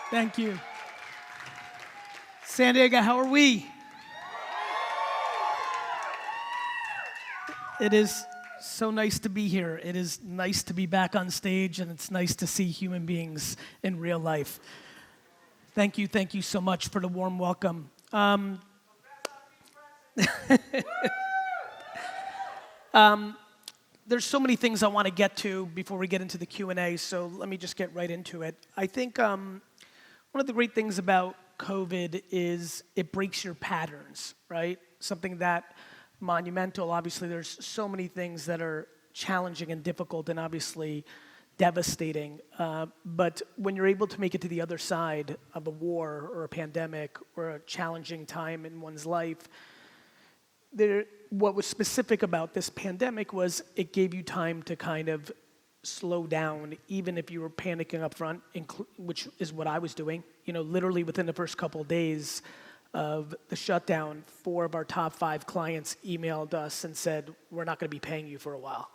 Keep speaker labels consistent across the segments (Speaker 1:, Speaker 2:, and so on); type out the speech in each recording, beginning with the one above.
Speaker 1: Thank you. San Diego, how are we? It is so nice to be here. It is nice to be back on stage, and it's nice to see human beings in real life. Thank you so much for the warm welcome. There's so many things I want to get to before we get into the Q&A, so let me just get right into it. I think one of the great things about COVID is it breaks your patterns, right? Something that monumental. Obviously, there's so many things that are challenging and difficult and obviously devastating. But when you're able to make it to the other side of a war or a pandemic or a challenging time in one's life, what was specific about this pandemic was it gave you time to kind of slow down, even if you were panicking up front, which is what I was doing. You know, literally within the first couple of days of the shutdown, 4 of our top 5 clients emailed us and said, we're not going to be paying you for a while.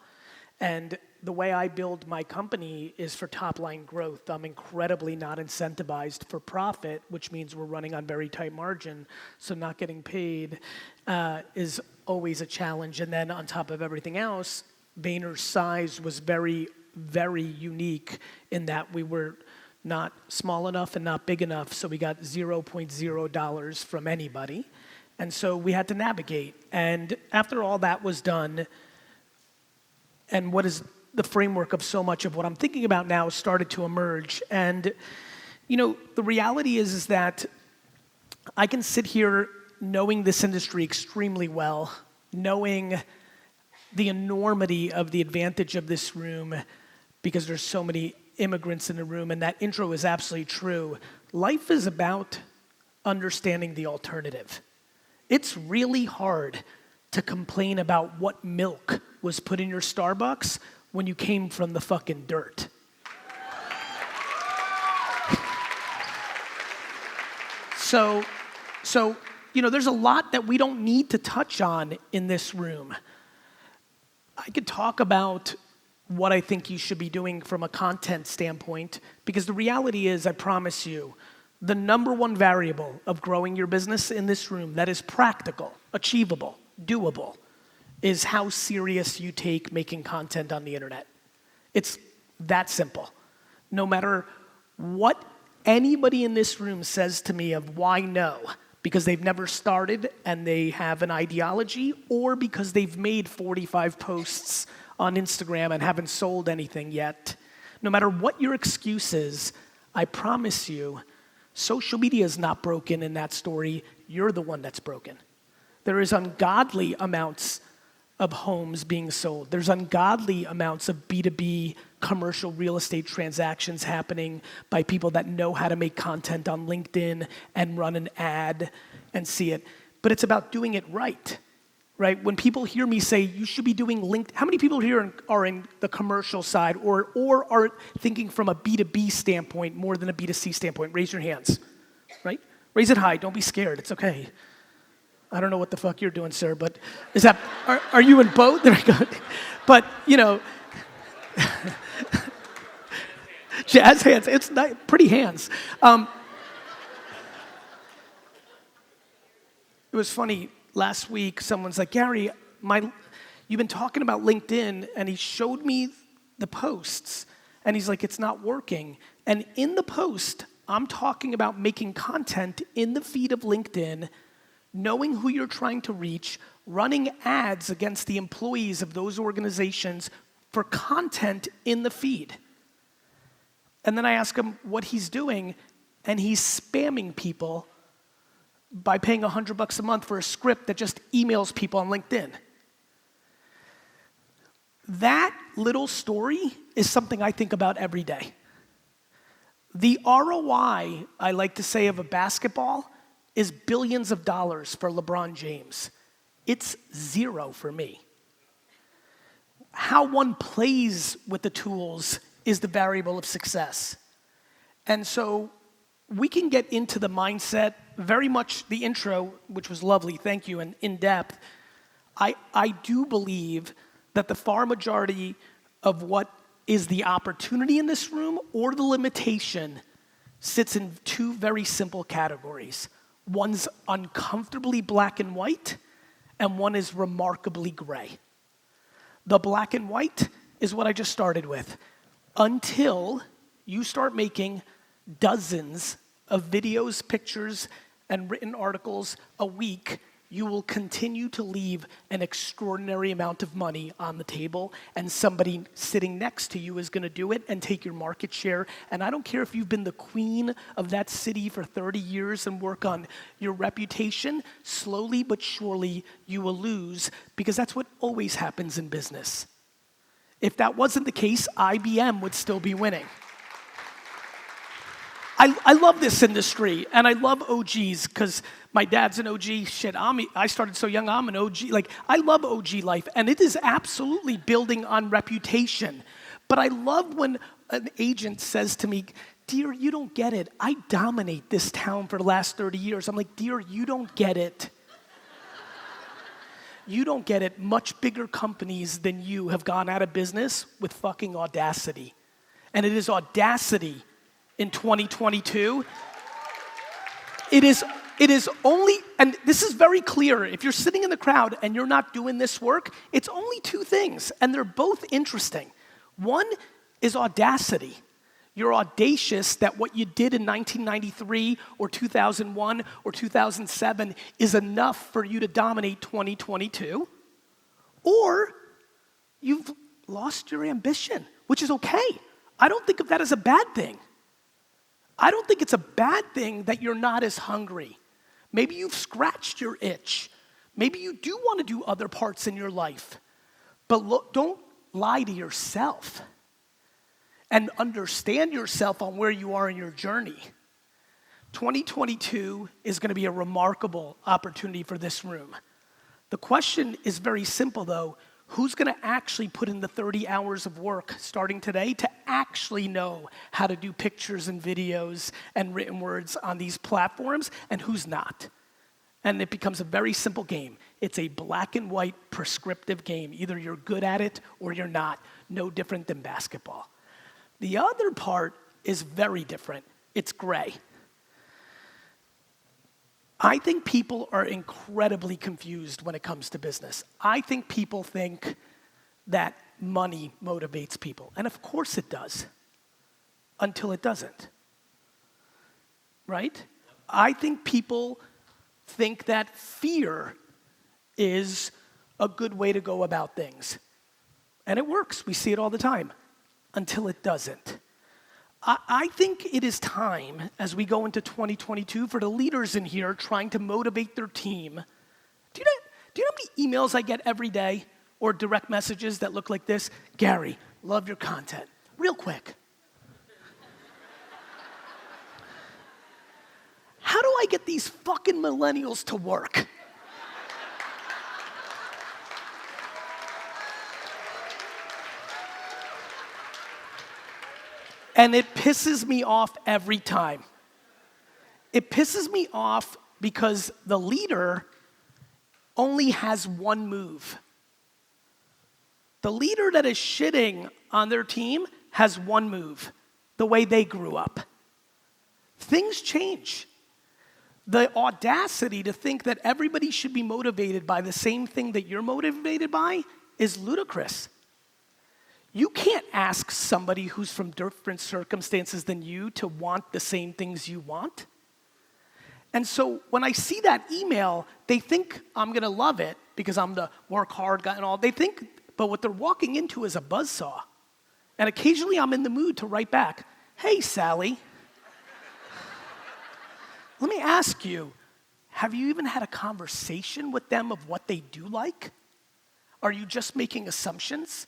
Speaker 1: And the way I build my company is for top-line growth. I'm incredibly not incentivized for profit, which means we're running on very tight margin, so not getting paid is always a challenge. And then on top of everything else, Vayner's size was very, very unique in that we were not small enough and not big enough, so we got $0.0 from anybody. And so we had to navigate. And after all that was done, and what is the framework of so much of what I'm thinking about now started to emerge. And, you know, the reality is that I can sit here knowing this industry extremely well, knowing the enormity of the advantage of this room because there's so many immigrants in the room, and that intro is absolutely true. Life is about understanding the alternative. It's really hard to complain about what milk was put in your Starbucks when you came from the fucking dirt. So, you know, there's a lot that we don't need to touch on in this room. I could talk about what I think you should be doing from a content standpoint, because the reality is, I promise you, the number one variable of growing your business in this room that is practical, achievable, doable, is how serious you take making content on the internet. It's that simple. No matter what anybody in this room says to me of why no, because they've never started and they have an ideology, or because they've made 45 posts on Instagram and haven't sold anything yet, no matter what your excuse is, I promise you, social media is not broken in that story. You're the one that's broken. There is ungodly amounts of homes being sold. There's ungodly amounts of B2B commercial real estate transactions happening by people that know how to make content on LinkedIn and run an ad and see it. But it's about doing it right. Right? When people hear me say you should be doing LinkedIn, how many people here are in the commercial side or are thinking from a B2B standpoint more than a B2C standpoint? Raise your hands, right? Raise it high. Don't be scared. It's okay. I don't know what the fuck you're doing, sir, but is that, are you in both? There we go. But, you know, jazz hands. It's not, pretty hands. It was funny. Last week, someone's like, Gary, you've been talking about LinkedIn, and he showed me the posts, and he's like, it's not working. And in the post, I'm talking about making content in the feed of LinkedIn, knowing who you're trying to reach, running ads against the employees of those organizations for content in the feed. And then I ask him what he's doing, and he's spamming people by paying $100 a month for a script that just emails people on LinkedIn. That little story is something I think about every day. The ROI, I like to say, of a basketball is billions of dollars for LeBron James. It's 0 for me. How one plays with the tools is the variable of success. And so we can get into the mindset, very much the intro, which was lovely, thank you, and in depth. I do believe that the far majority of what is the opportunity in this room or the limitation sits in two very simple categories. One's uncomfortably black and white, and one is remarkably gray. The black and white is what I just started with. Until you start making dozens of videos, pictures, and written articles a week, you will continue to leave an extraordinary amount of money on the table, and somebody sitting next to you is going to do it and take your market share. And I don't care if you've been the queen of that city for 30 years and work on your reputation, slowly but surely you will lose, because that's what always happens in business. If that wasn't the case, IBM would still be winning. I love this industry, and I love OGs, because my dad's an OG. Shit, I started so young, I'm an OG. Like, I love OG life, and it is absolutely building on reputation. But I love when an agent says to me, dear, you don't get it. I dominate this town for the last 30 years. I'm like, dear, you don't get it. You don't get it. Much bigger companies than you have gone out of business with fucking audacity. And it is audacity in 2022. It is only, and this is very clear, if you're sitting in the crowd and you're not doing this work, it's only two things, and they're both interesting. One is audacity. You're audacious that what you did in 1993 or 2001 or 2007 is enough for you to dominate 2022, or you've lost your ambition, which is okay. I don't think of that as a bad thing. I don't think it's a bad thing that you're not as hungry. Maybe you've scratched your itch. Maybe you do want to do other parts in your life. But look, don't lie to yourself. And understand yourself on where you are in your journey. 2022 is going to be a remarkable opportunity for this room. The question is very simple, though. Who's going to actually put in the 30 hours of work starting today to actually know how to do pictures and videos and written words on these platforms, and who's not? And it becomes a very simple game. It's a black and white prescriptive game. Either you're good at it or you're not. No different than basketball. The other part is very different. It's gray. I think people are incredibly confused when it comes to business. I think people think that money motivates people. And of course it does, until it doesn't. Right? I think people think that fear is a good way to go about things. And it works. We see it all the time, until it doesn't. I think it is time, as we go into 2022, for the leaders in here trying to motivate their team. Do you know how many emails I get every day, or direct messages that look like this? Gary, love your content. Real quick. How do I get these fucking millennials to work? And it pisses me off every time. It pisses me off because the leader only has one move. The leader that is shitting on their team has one move, the way they grew up. Things change. The audacity to think that everybody should be motivated by the same thing that you're motivated by is ludicrous. You can't ask somebody who's from different circumstances than you to want the same things you want. And so when I see that email, they think I'm going to love it because I'm the work hard guy and all. They think, but what they're walking into is a buzzsaw. And occasionally I'm in the mood to write back, hey, Sally, let me ask you, have you even had a conversation with them of what they do like? Are you just making assumptions?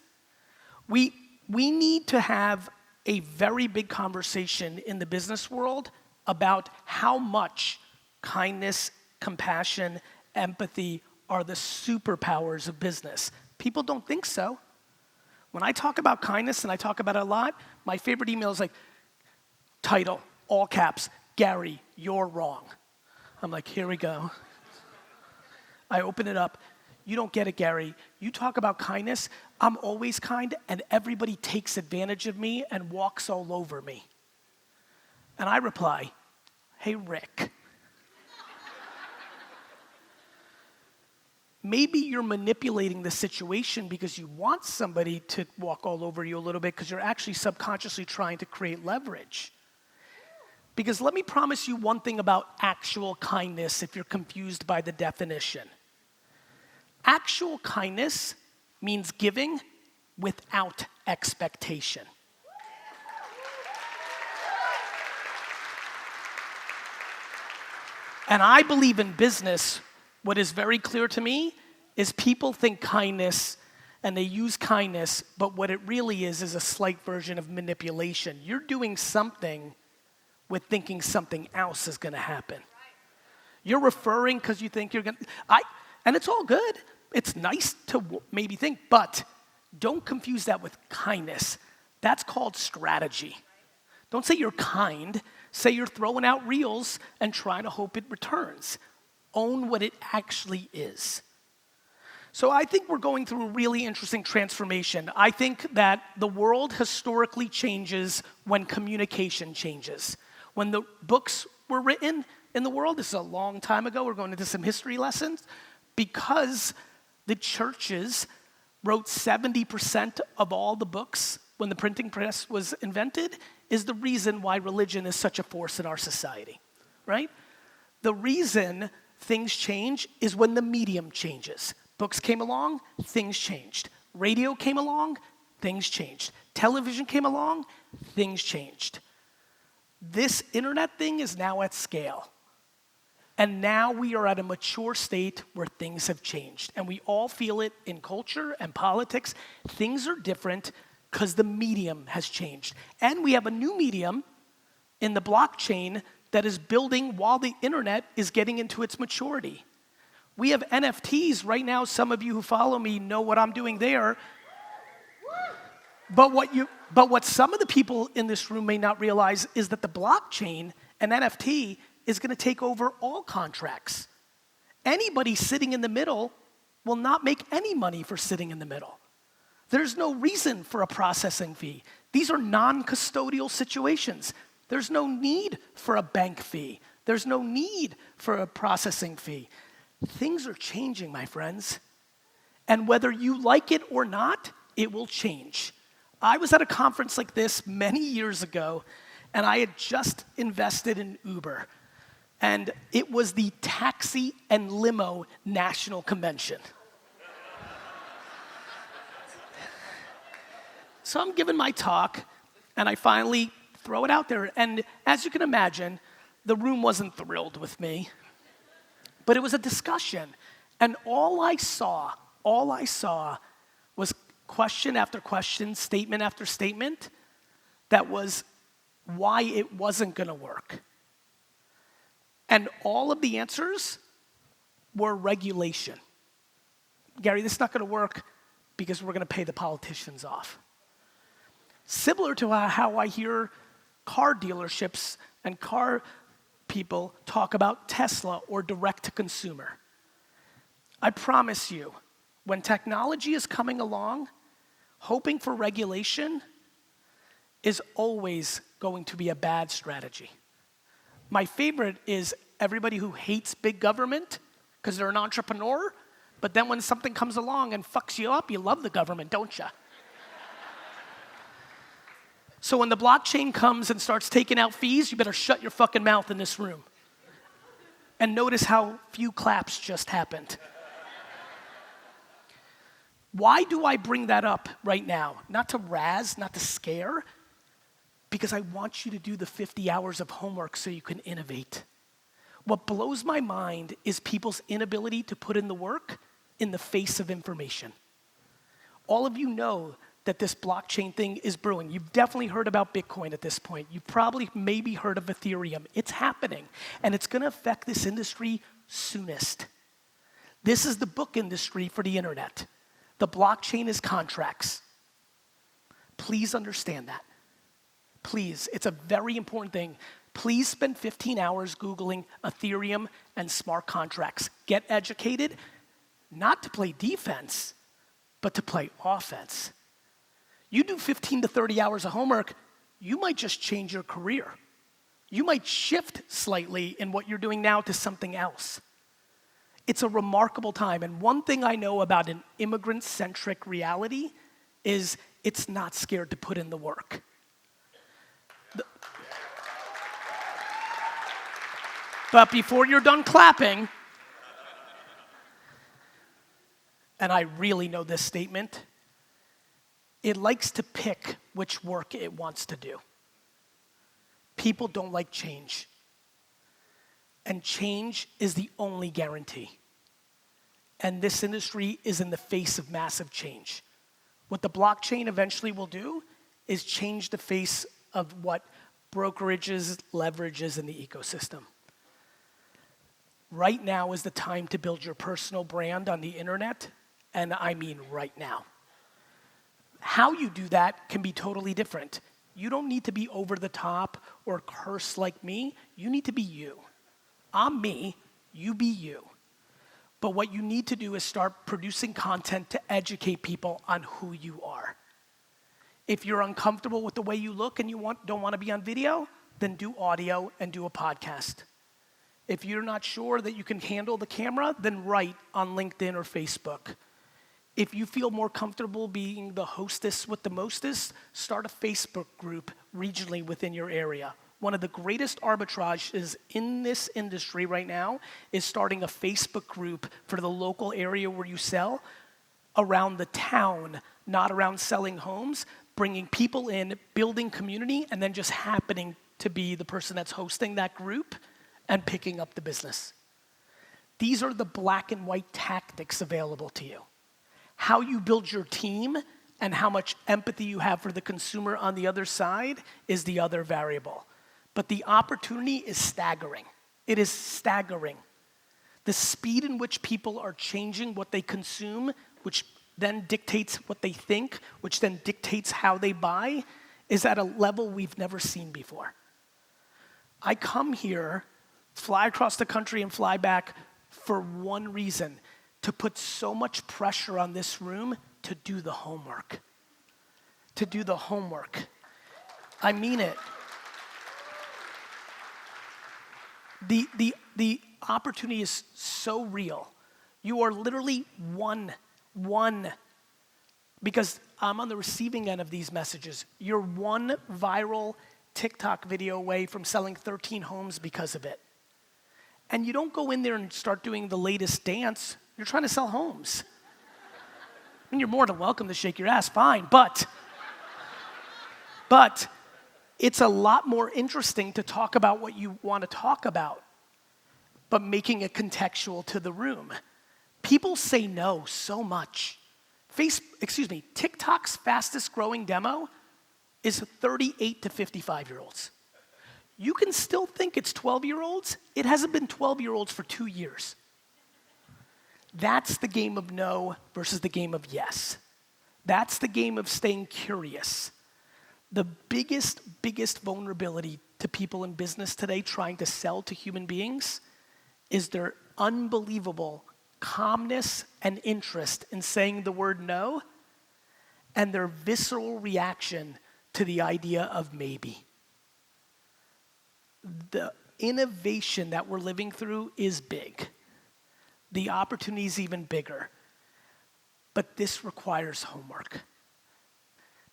Speaker 1: We need to have a very big conversation in the business world about how much kindness, compassion, empathy are the superpowers of business. People don't think so. When I talk about kindness, and I talk about it a lot, my favorite email is like, title, all caps, Gary, you're wrong. I'm like, here we go. I open it up. You don't get it, Gary. You talk about kindness. I'm always kind, and everybody takes advantage of me and walks all over me. And I reply, hey, Rick. Maybe you're manipulating the situation because you want somebody to walk all over you a little bit because you're actually subconsciously trying to create leverage. Because let me promise you one thing about actual kindness if you're confused by the definition. Actual kindness means giving without expectation. And I believe in business, what is very clear to me is people think kindness and they use kindness, but what it really is a slight version of manipulation. You're doing something with thinking something else is gonna happen. You're referring because you think you're gonna, and it's all good. It's nice to maybe think, but don't confuse that with kindness. That's called strategy. Don't say you're kind, say you're throwing out reels and trying to hope it returns. Own what it actually is. So I think we're going through a really interesting transformation. I think that the world historically changes when communication changes. When the books were written in the world, this is a long time ago, we're going into some history lessons, because the churches wrote 70% of all the books when the printing press was invented, is the reason why religion is such a force in our society, right? The reason things change is when the medium changes. Books came along, things changed. Radio came along, things changed. Television came along, things changed. This internet thing is now at scale. And now we are at a mature state where things have changed. And we all feel it in culture and politics. Things are different because the medium has changed. And we have a new medium in the blockchain that is building while the internet is getting into its maturity. We have NFTs right now. Some of you who follow me know what I'm doing there. But what some of the people in this room may not realize is that the blockchain and NFT is going to take over all contracts. Anybody sitting in the middle will not make any money for sitting in the middle. There's no reason for a processing fee. These are non-custodial situations. There's no need for a bank fee. There's no need for a processing fee. Things are changing, my friends. And whether you like it or not, it will change. I was at a conference like this many years ago, and I had just invested in Uber. And it was the Taxi and Limo National Convention. So I'm giving my talk, and I finally throw it out there. And as you can imagine, the room wasn't thrilled with me. But it was a discussion. And all I saw was question after question, statement after statement, that was why it wasn't gonna work. And all of the answers were regulation. Gary, this is not gonna work because we're gonna pay the politicians off. Similar to how I hear car dealerships and car people talk about Tesla or direct to consumer. I promise you, when technology is coming along, hoping for regulation is always going to be a bad strategy. My favorite is everybody who hates big government because they're an entrepreneur, but then when something comes along and fucks you up, you love the government, don't you? So when the blockchain comes and starts taking out fees, you better shut your fucking mouth in this room. And notice how few claps just happened. Why do I bring that up right now? Not to razz, not to scare, because I want you to do the 50 hours of homework so you can innovate. What blows my mind is people's inability to put in the work in the face of information. All of you know that this blockchain thing is brewing. You've definitely heard about Bitcoin at this point. You've probably maybe heard of Ethereum. It's happening, and it's gonna affect this industry soonest. This is the book industry for the internet. The blockchain is contracts. Please understand that. Please, it's a very important thing. Please spend 15 hours Googling Ethereum and smart contracts. Get educated, not to play defense, but to play offense. You do 15 to 30 hours of homework, you might just change your career. You might shift slightly in what you're doing now to something else. It's a remarkable time. And one thing I know about an immigrant-centric reality is it's not scared to put in the work. But before you're done clapping, and I really know this statement, it likes to pick which work it wants to do. People don't like change. And change is the only guarantee. And this industry is in the face of massive change. What the blockchain eventually will do is change the face of what brokerages, leverages in the ecosystem. Right now is the time to build your personal brand on the internet, and I mean right now. How you do that can be totally different. You don't need to be over the top or curse like me. You need to be you. I'm me, you be you. But what you need to do is start producing content to educate people on who you are. If you're uncomfortable with the way you look and you don't want to be on video, then do audio and do a podcast. If you're not sure that you can handle the camera, then write on LinkedIn or Facebook. If you feel more comfortable being the hostess with the mostest, start a Facebook group regionally within your area. One of the greatest arbitrages in this industry right now is starting a Facebook group for the local area where you sell around the town, not around selling homes, bringing people in, building community, and then just happening to be the person that's hosting that group and picking up the business. These are the black and white tactics available to you. How you build your team and how much empathy you have for the consumer on the other side is the other variable. But the opportunity is staggering. It is staggering. The speed in which people are changing what they consume, which then dictates what they think, which then dictates how they buy, is at a level we've never seen before. I come here, fly across the country and fly back for one reason, to put so much pressure on this room to do the homework. To do the homework. I mean it. The opportunity is so real. You are literally one, because I'm on the receiving end of these messages. You're one viral TikTok video away from selling 13 homes because of it. And you don't go in there and start doing the latest dance. You're trying to sell homes. I mean, you're more than welcome to shake your ass, fine, but it's a lot more interesting to talk about what you want to talk about, but making it contextual to the room. People say no so much. TikTok's fastest growing demo is 38 to 55-year-olds. You can still think it's 12-year-olds. It hasn't been 12-year-olds for 2 years. That's the game of no versus the game of yes. That's the game of staying curious. The biggest vulnerability to people in business today trying to sell to human beings is their unbelievable calmness and interest in saying the word no and their visceral reaction to the idea of maybe. The innovation that we're living through is big. The opportunity is even bigger. But this requires homework.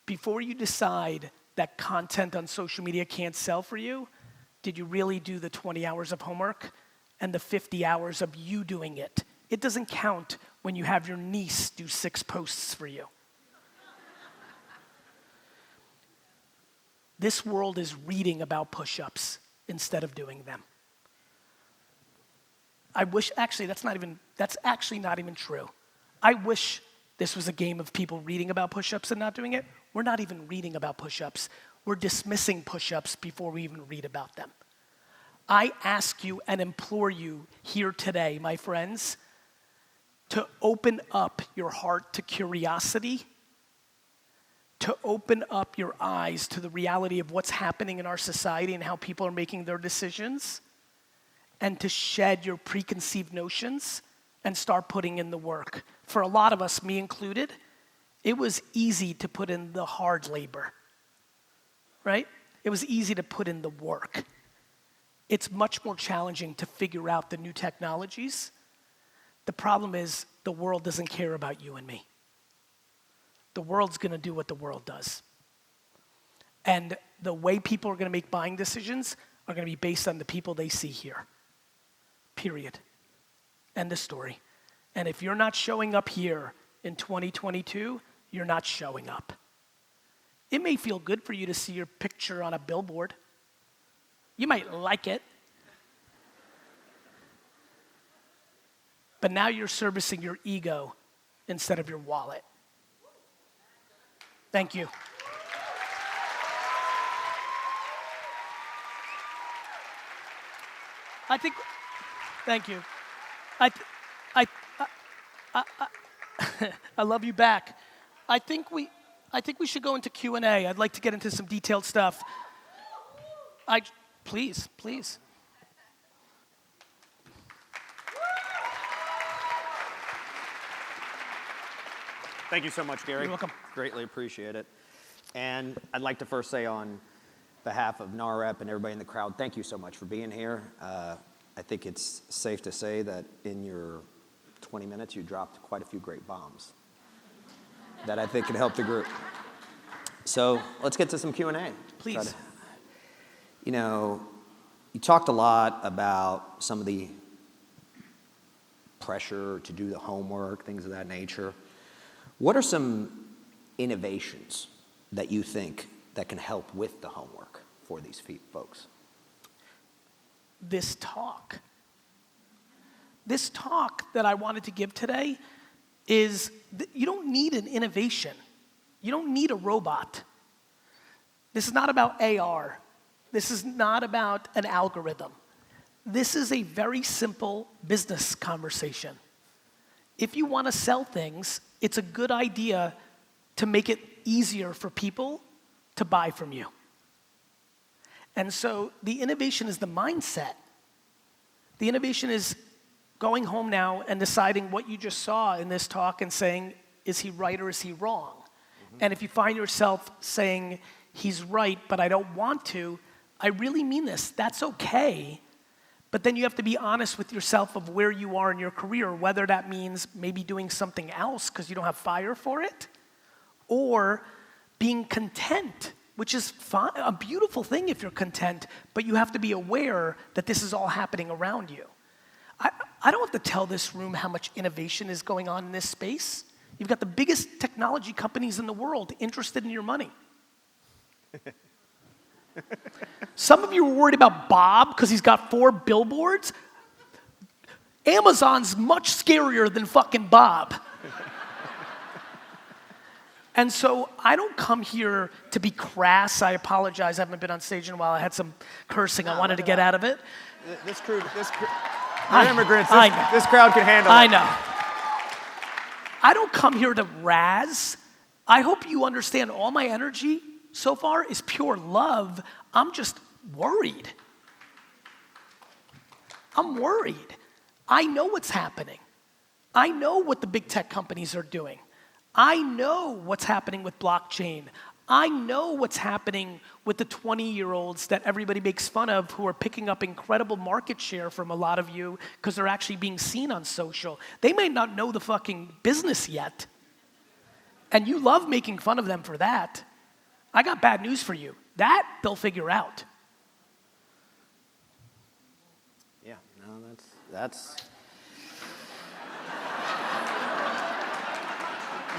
Speaker 1: Before you decide that content on social media can't sell for you, did you really do the 20 hours of homework and the 50 hours of you doing it? It doesn't count when you have your niece do 6 posts for you. This world is reading about push-ups instead of doing them. I wish, actually, that's actually not even true. I wish this was a game of people reading about push-ups and not doing it. We're not even reading about push-ups. We're dismissing push-ups before we even read about them. I ask you and implore you here today, my friends, to open up your heart to curiosity, to open up your eyes to the reality of what's happening in our society and how people are making their decisions, and to shed your preconceived notions and start putting in the work. For a lot of us, me included, it was easy to put in the hard labor, right? It was easy to put in the work. it's much more challenging to figure out the new technologies. The problem is the world doesn't care about you and me. The world's going to do what the world does. And the way people are going to make buying decisions are going to be based on the people they see here. Period. End of story. And if you're not showing up here in 2022, you're not showing up. It may feel good for you to see your picture on a billboard. You might like it. But now you're servicing your ego instead of your wallet. Thank you. Thank you. I love you back. I think we should go into Q&A. I'd like to get into some detailed stuff. Please.
Speaker 2: Thank you so much, Gary.
Speaker 1: You're welcome.
Speaker 2: Greatly appreciate it. And I'd like to first say on behalf of NAHREP and everybody in the crowd, thank you so much for being here. I think it's safe to say that in your 20 minutes, you dropped quite a few great bombs that I think can help the group. So let's get to some Q&A.
Speaker 1: Please.
Speaker 2: You talked a lot about some of the pressure to do the homework, things of that nature. What are some innovations that you think that can help with the homework for these folks?
Speaker 1: This talk that I wanted to give today is, you don't need an innovation. You don't need a robot. This is not about AR. This is not about an algorithm. This is a very simple business conversation. If you want to sell things, it's a good idea to make it easier for people to buy from you. And so the innovation is the mindset. The innovation is going home now and deciding what you just saw in this talk and saying, is he right or is he wrong? Mm-hmm. And if you find yourself saying, he's right, but I don't want to, I really mean this, that's okay. But then you have to be honest with yourself of where you are in your career, whether that means maybe doing something else because you don't have fire for it, or being content, which is fine, a beautiful thing if you're content, but you have to be aware that this is all happening around you. I don't have to tell this room how much innovation is going on in this space. You've got the biggest technology companies in the world interested in your money. Some of you are worried about Bob because he's got 4 billboards. Amazon's much scarier than fucking Bob. And so I don't come here to be crass. I apologize. I haven't been on stage in a while. I had some cursing. I wanted to get out of it.
Speaker 2: This crew, we're immigrants. This crowd can handle it.
Speaker 1: I know. I don't come here to razz. I hope you understand all my energy so far is pure love. I'm just worried. I'm worried. I know what's happening. I know what the big tech companies are doing. I know what's happening with blockchain. I know what's happening with the 20-year-olds that everybody makes fun of who are picking up incredible market share from a lot of you because they're actually being seen on social. They may not know the fucking business yet. And you love making fun of them for that. I got bad news for you. That they'll figure out.
Speaker 2: Yeah, no, that's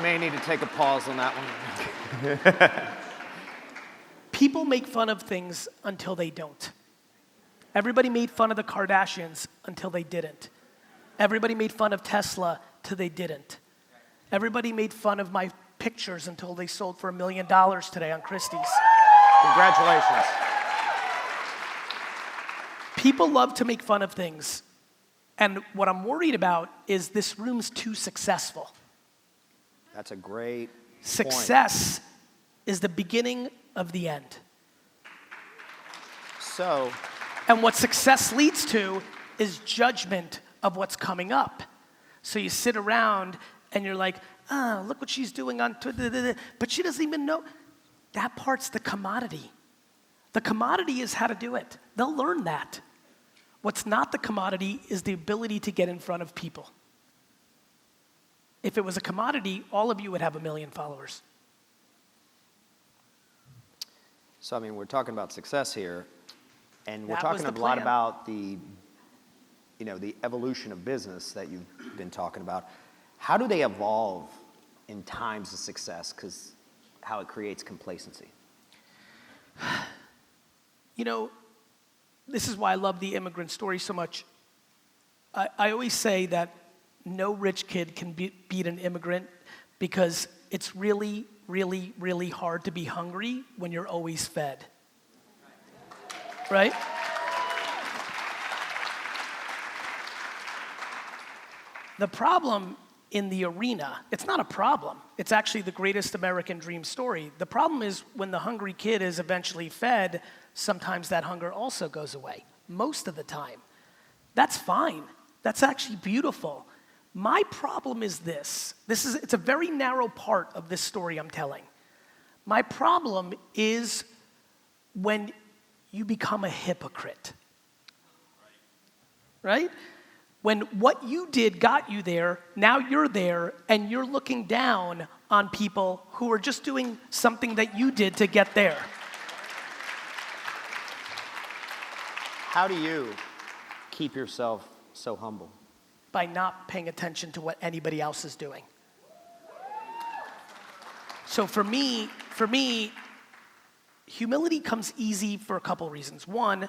Speaker 2: may need to take a pause on that one.
Speaker 1: People make fun of things until they don't. Everybody made fun of the Kardashians until they didn't. Everybody made fun of Tesla till they didn't. Everybody made fun of my pictures until they sold for $1 million today on Christie's.
Speaker 2: Congratulations.
Speaker 1: People love to make fun of things. And what I'm worried about is this room's too successful.
Speaker 2: That's a great
Speaker 1: Success is the beginning of the end. And what success leads to is judgment of what's coming up. So you sit around and you're like, oh, look what she's doing on Twitter. But she doesn't even know. That part's the commodity. The commodity is how to do it. They'll learn that. What's not the commodity is the ability to get in front of people. If it was a commodity, all of you would have 1 million followers.
Speaker 2: So, I mean, we're talking about success here, and we're
Speaker 1: That was
Speaker 2: talking
Speaker 1: the
Speaker 2: a lot
Speaker 1: plan.
Speaker 2: about the evolution of business that you've been talking about. How do they evolve in times of success? Because how it creates complacency.
Speaker 1: You know, this is why I love the immigrant story so much. I always say that no rich kid can beat an immigrant because it's really, really, really hard to be hungry when you're always fed. Right? The problem in the arena, it's not a problem. It's actually the greatest American dream story. The problem is when the hungry kid is eventually fed, sometimes that hunger also goes away. Most of the time. That's fine. That's actually beautiful. My problem is this. It's a very narrow part of this story I'm telling. My problem is when you become a hypocrite. Right? When what you did got you there, now you're there, and you're looking down on people who are just doing something that you did to get there.
Speaker 2: How do you keep yourself so humble?
Speaker 1: By not paying attention to what anybody else is doing. So for me, humility comes easy for a couple reasons. One,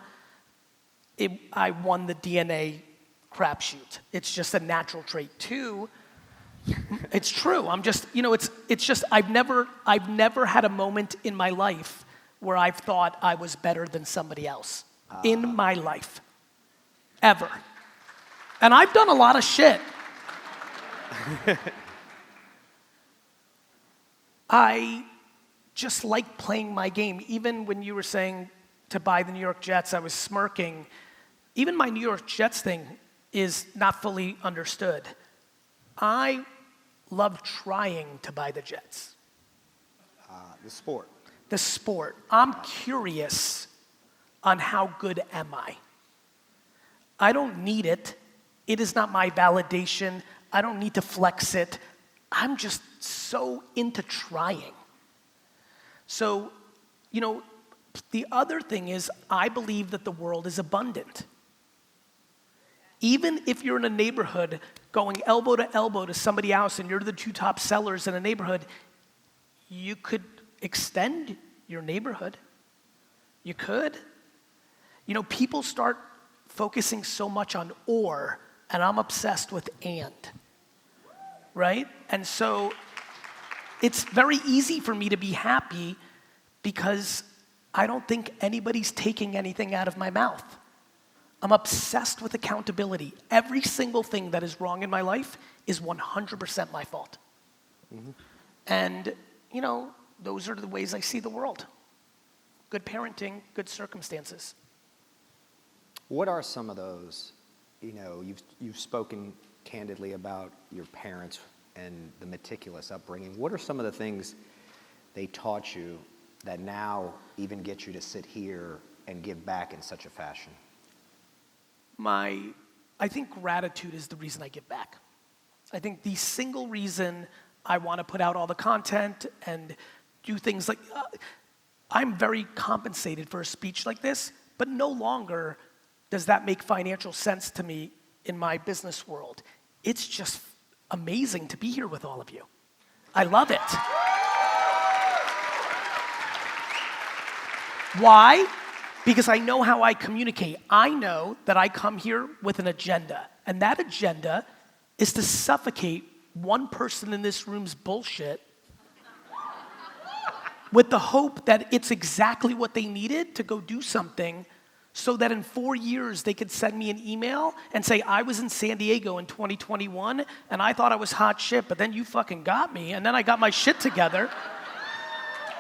Speaker 1: I won the DNA crapshoot. It's just a natural trait. Two, it's true. It's just I've never had a moment in my life where I've thought I was better than somebody else in my life, ever. And I've done a lot of shit. I just like playing my game. Even when you were saying to buy the New York Jets, I was smirking. Even my New York Jets thing is not fully understood. I love trying to buy the Jets.
Speaker 2: The sport.
Speaker 1: The sport. I'm curious on how good am I. I don't need it. It is not my validation. I don't need to flex it. I'm just so into trying. So, the other thing is I believe that the world is abundant. Even if you're in a neighborhood going elbow to elbow to somebody else and you're the two top sellers in a neighborhood, you could extend your neighborhood. You could. People start focusing so much on or, and I'm obsessed with and, right? And so it's very easy for me to be happy because I don't think anybody's taking anything out of my mouth. I'm obsessed with accountability. Every single thing that is wrong in my life is 100% my fault. Mm-hmm. And, those are the ways I see the world. Good parenting, good circumstances.
Speaker 2: What are some of those? You've spoken candidly about your parents and the meticulous upbringing. What are some of the things they taught you that now even get you to sit here and give back in such a fashion?
Speaker 1: I think gratitude is the reason I give back. I think the single reason I want to put out all the content and do things like, I'm very compensated for a speech like this, but no longer does that make financial sense to me in my business world. It's just amazing to be here with all of you. I love it. Why? Because I know how I communicate. I know that I come here with an agenda, and that agenda is to suffocate one person in this room's bullshit with the hope that it's exactly what they needed to go do something so that in 4 years they could send me an email and say, I was in San Diego in 2021 and I thought I was hot shit, but then you fucking got me, and then I got my shit together.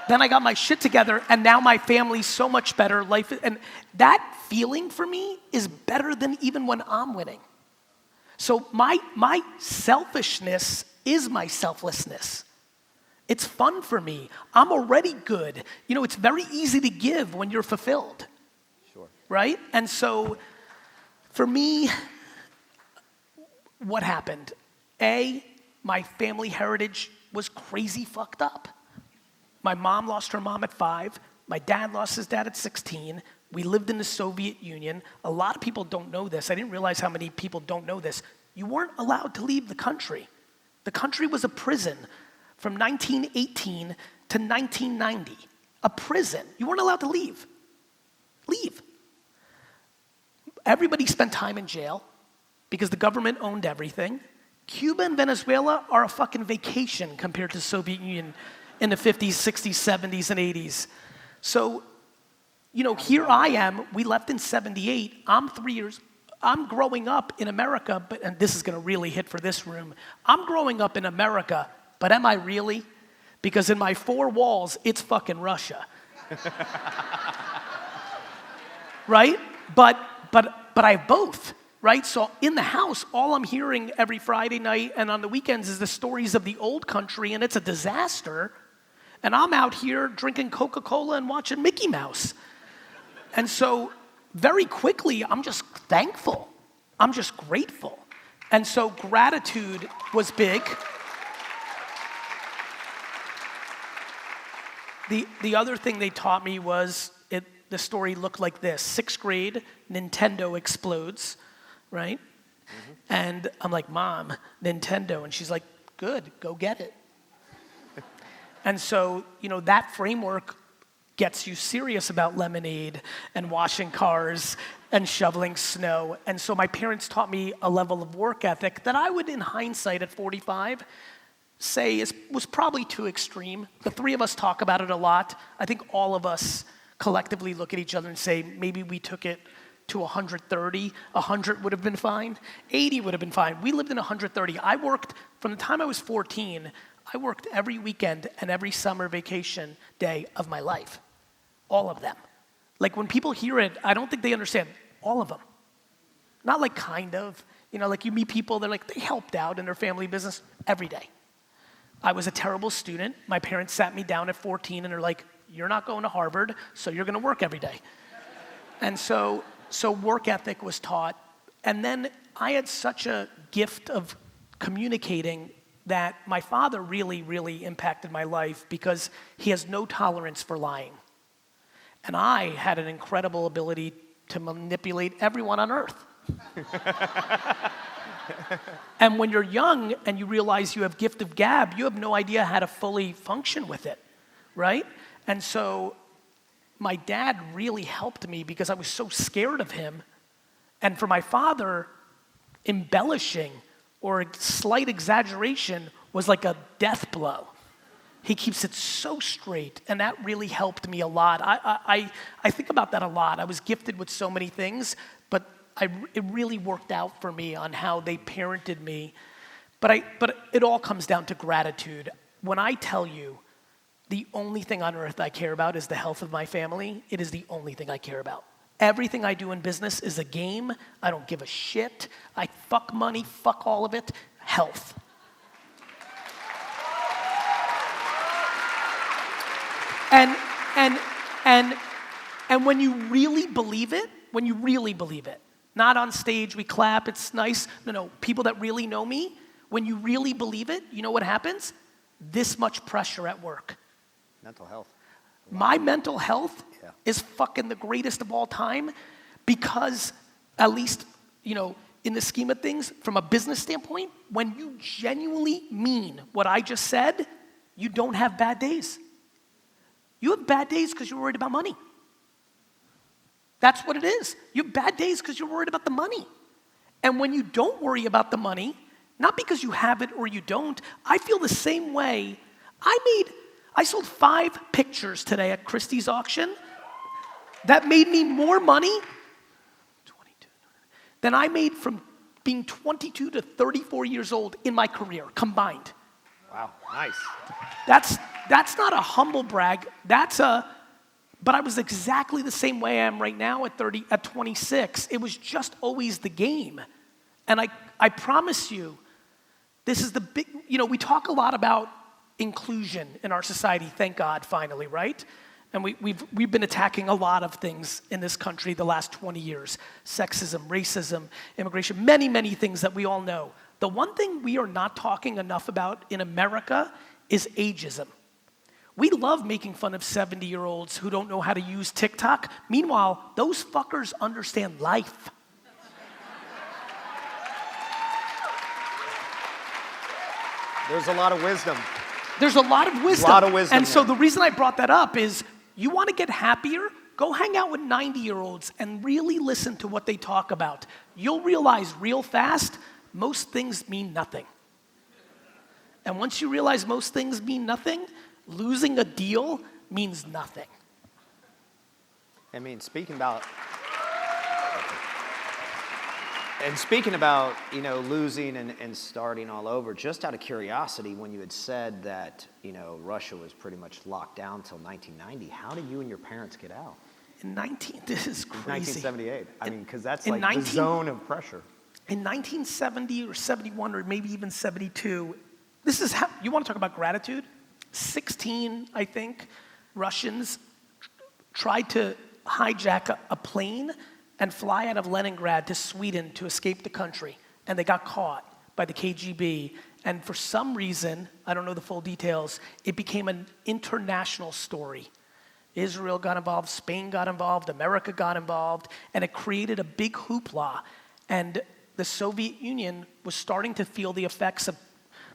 Speaker 1: And now my family's so much better. And that feeling for me is better than even when I'm winning. So my selfishness is my selflessness. It's fun for me. I'm already good. It's very easy to give when you're fulfilled.
Speaker 2: Sure.
Speaker 1: Right? And so For me, what happened? My family heritage was crazy fucked up. My mom lost her mom at 5. My dad lost his dad at 16. We lived in the Soviet Union. A lot of people don't know this. I didn't realize how many people don't know this. You weren't allowed to leave the country. The country was a prison from 1918 to 1990. A prison. You weren't allowed to leave. Leave. Everybody spent time in jail because the government owned everything. Cuba and Venezuela are a fucking vacation compared to the Soviet Union in the 50s, 60s, 70s, and 80s. So, here I am. We left in 78. I'm growing up in America, and this is going to really hit for this room. I'm growing up in America, but am I really? Because in my 4 walls, it's fucking Russia. Right? But I have both. Right? So in the house, all I'm hearing every Friday night and on the weekends is the stories of the old country, and it's a disaster. And I'm out here drinking Coca-Cola and watching Mickey Mouse. And so very quickly, I'm just thankful. I'm just grateful. And so gratitude was big. The other thing they taught me was, the story looked like this. 6th grade, Nintendo explodes. Right? Mm-hmm. And I'm like, Mom, Nintendo. And she's like, good, go get it. And so, that framework gets you serious about lemonade and washing cars and shoveling snow. And so my parents taught me a level of work ethic that I would, in hindsight at 45, say was probably too extreme. The 3 of us talk about it a lot. I think all of us collectively look at each other and say, maybe we took it to 130, 100 would have been fine, 80 would have been fine. We lived in 130. I worked, from the time I was 14, I worked every weekend and every summer vacation day of my life. All of them. Like when people hear it, I don't think they understand all of them. Not like kind of, like you meet people, they're like, they helped out in their family business every day. I was a terrible student. My parents sat me down at 14 and they're like, you're not going to Harvard, so you're gonna work every day. And so work ethic was taught. And then I had such a gift of communicating that my father really, really impacted my life because he has no tolerance for lying. And I had an incredible ability to manipulate everyone on earth. And when you're young and you realize you have gift of gab, you have no idea how to fully function with it, right? And so my dad really helped me because I was so scared of him. And for my father, embellishing or slight exaggeration was like a death blow. He keeps it so straight, and that really helped me a lot. I think about that a lot. I was gifted with so many things, but it really worked out for me on how they parented me. But it all comes down to gratitude. When I tell you, the only thing on earth I care about is the health of my family, it is the only thing I care about. Everything I do in business is a game. I don't give a shit. I fuck money, fuck all of it. Health. And when you really believe it, not on stage, we clap, it's nice. No, people that really know me, when you really believe it, you know what happens? This much pressure at work.
Speaker 2: Mental health.
Speaker 1: My mental health is fucking the greatest of all time because, at least, in the scheme of things, from a business standpoint, when you genuinely mean what I just said, you don't have bad days. You have bad days because you're worried about money. That's what it is. You have bad days because you're worried about the money. And when you don't worry about the money, not because you have it or you don't, I feel the same way. I sold 5 pictures today at Christie's auction that made me more money than I made from being 22 to 34 years old in my career combined.
Speaker 2: Wow, nice.
Speaker 1: That's not a humble brag. But I was exactly the same way I am right now at 26. It was just always the game. And I promise you, this is the big, we talk a lot about inclusion in our society, thank God, finally, right? And we've been attacking a lot of things in this country the last 20 years. Sexism, racism, immigration, many, many things that we all know. The one thing we are not talking enough about in America is ageism. We love making fun of 70-year-olds who don't know how to use TikTok. Meanwhile, those fuckers understand life.
Speaker 2: There's a lot of wisdom.
Speaker 1: There's a lot of wisdom.
Speaker 2: A lot of wisdom
Speaker 1: And so
Speaker 2: there.
Speaker 1: the reason I brought that up is, you want to get happier? Go hang out with 90-year-olds and really listen to what they talk about. You'll realize real fast, most things mean nothing. And once you realize most things mean nothing, losing a deal means nothing.
Speaker 2: I mean, speaking about, losing and starting all over, just out of curiosity, when you had said that, Russia was pretty much locked down until 1990, how did you and your parents get out?
Speaker 1: This is crazy.
Speaker 2: 1978. I mean, because that's
Speaker 1: in
Speaker 2: like the zone of pressure.
Speaker 1: In 1970 or 71 or maybe even 72, this is how, you want to talk about gratitude? 16, I think, Russians tried to hijack a plane and fly out of Leningrad to Sweden to escape the country. And they got caught by the KGB. And for some reason, I don't know the full details, it became an international story. Israel got involved, Spain got involved, America got involved, and it created a big hoopla. And the Soviet Union was starting to feel the effects of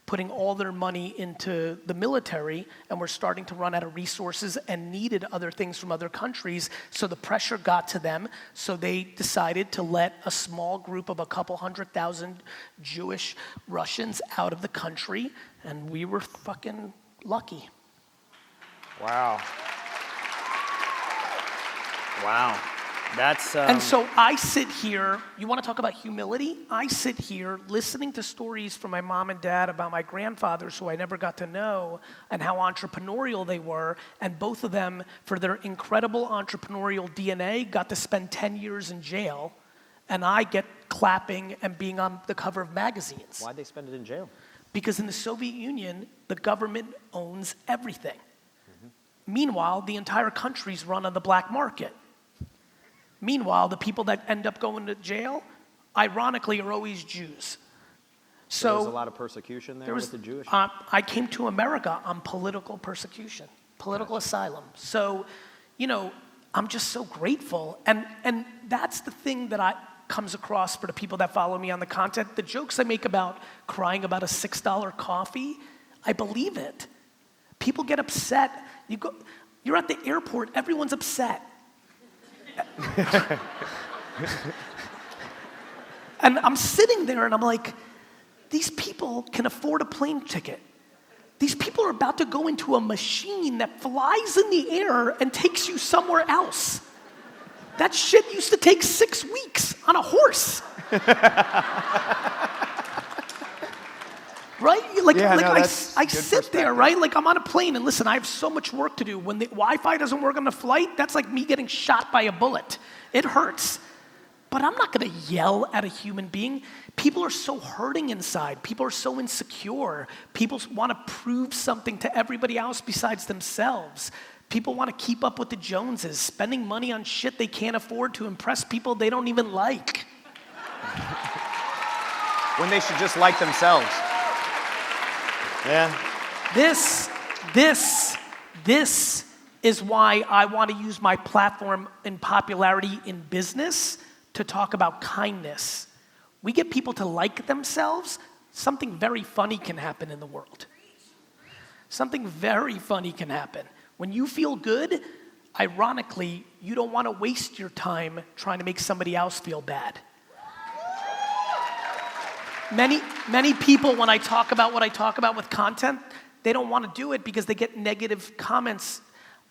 Speaker 1: putting all their money into the military, and were starting to run out of resources and needed other things from other countries. So the pressure got to them. So they decided to let a small group of a couple 100,000 Jewish Russians out of the country, and we were fucking lucky.
Speaker 2: Wow. Wow. That's
Speaker 1: And so I sit here, you want to talk about humility? I sit here listening to stories from my mom and dad about my grandfathers who I never got to know and how entrepreneurial they were, and both of them, for their incredible entrepreneurial DNA, got to spend 10 years in jail, and I get clapping and being on the cover of magazines.
Speaker 2: Why'd they spend it in jail?
Speaker 1: Because in the Soviet Union, the government owns everything. Meanwhile, the entire country's run on the black market. Meanwhile, the people that end up going to jail, ironically, are always Jews.
Speaker 2: So there was a lot of persecution there with the Jewish?
Speaker 1: I came to America on political persecution, political asylum. So, I'm just so grateful. And that's the thing that comes across for the people that follow me on the content. The jokes I make about crying about a $6 coffee, I believe it. People get upset. You're at the airport, everyone's upset. And I'm sitting there and I'm like, these people can afford a plane ticket. These people are about to go into a machine that flies in the air and takes you somewhere else. That shit used to take 6 weeks on a horse. Right? I sit there, right? Like, I'm on a plane, and listen, I have so much work to do. When the Wi-Fi doesn't work on the flight, that's like me getting shot by a bullet. It hurts. But I'm not going to yell at a human being. People are so hurting inside. People are so insecure. People want to prove something to everybody else besides themselves. People want to keep up with the Joneses, spending money on shit they can't afford to impress people they don't even like.
Speaker 2: When they should just like themselves. Yeah.
Speaker 1: This is why I want to use my platform and popularity in business to talk about kindness. We get people to like themselves, something very funny can happen in the world. Something very funny can happen. When you feel good, ironically, you don't want to waste your time trying to make somebody else feel bad. Many people, when I talk about what I talk about with content, they don't want to do it because they get negative comments.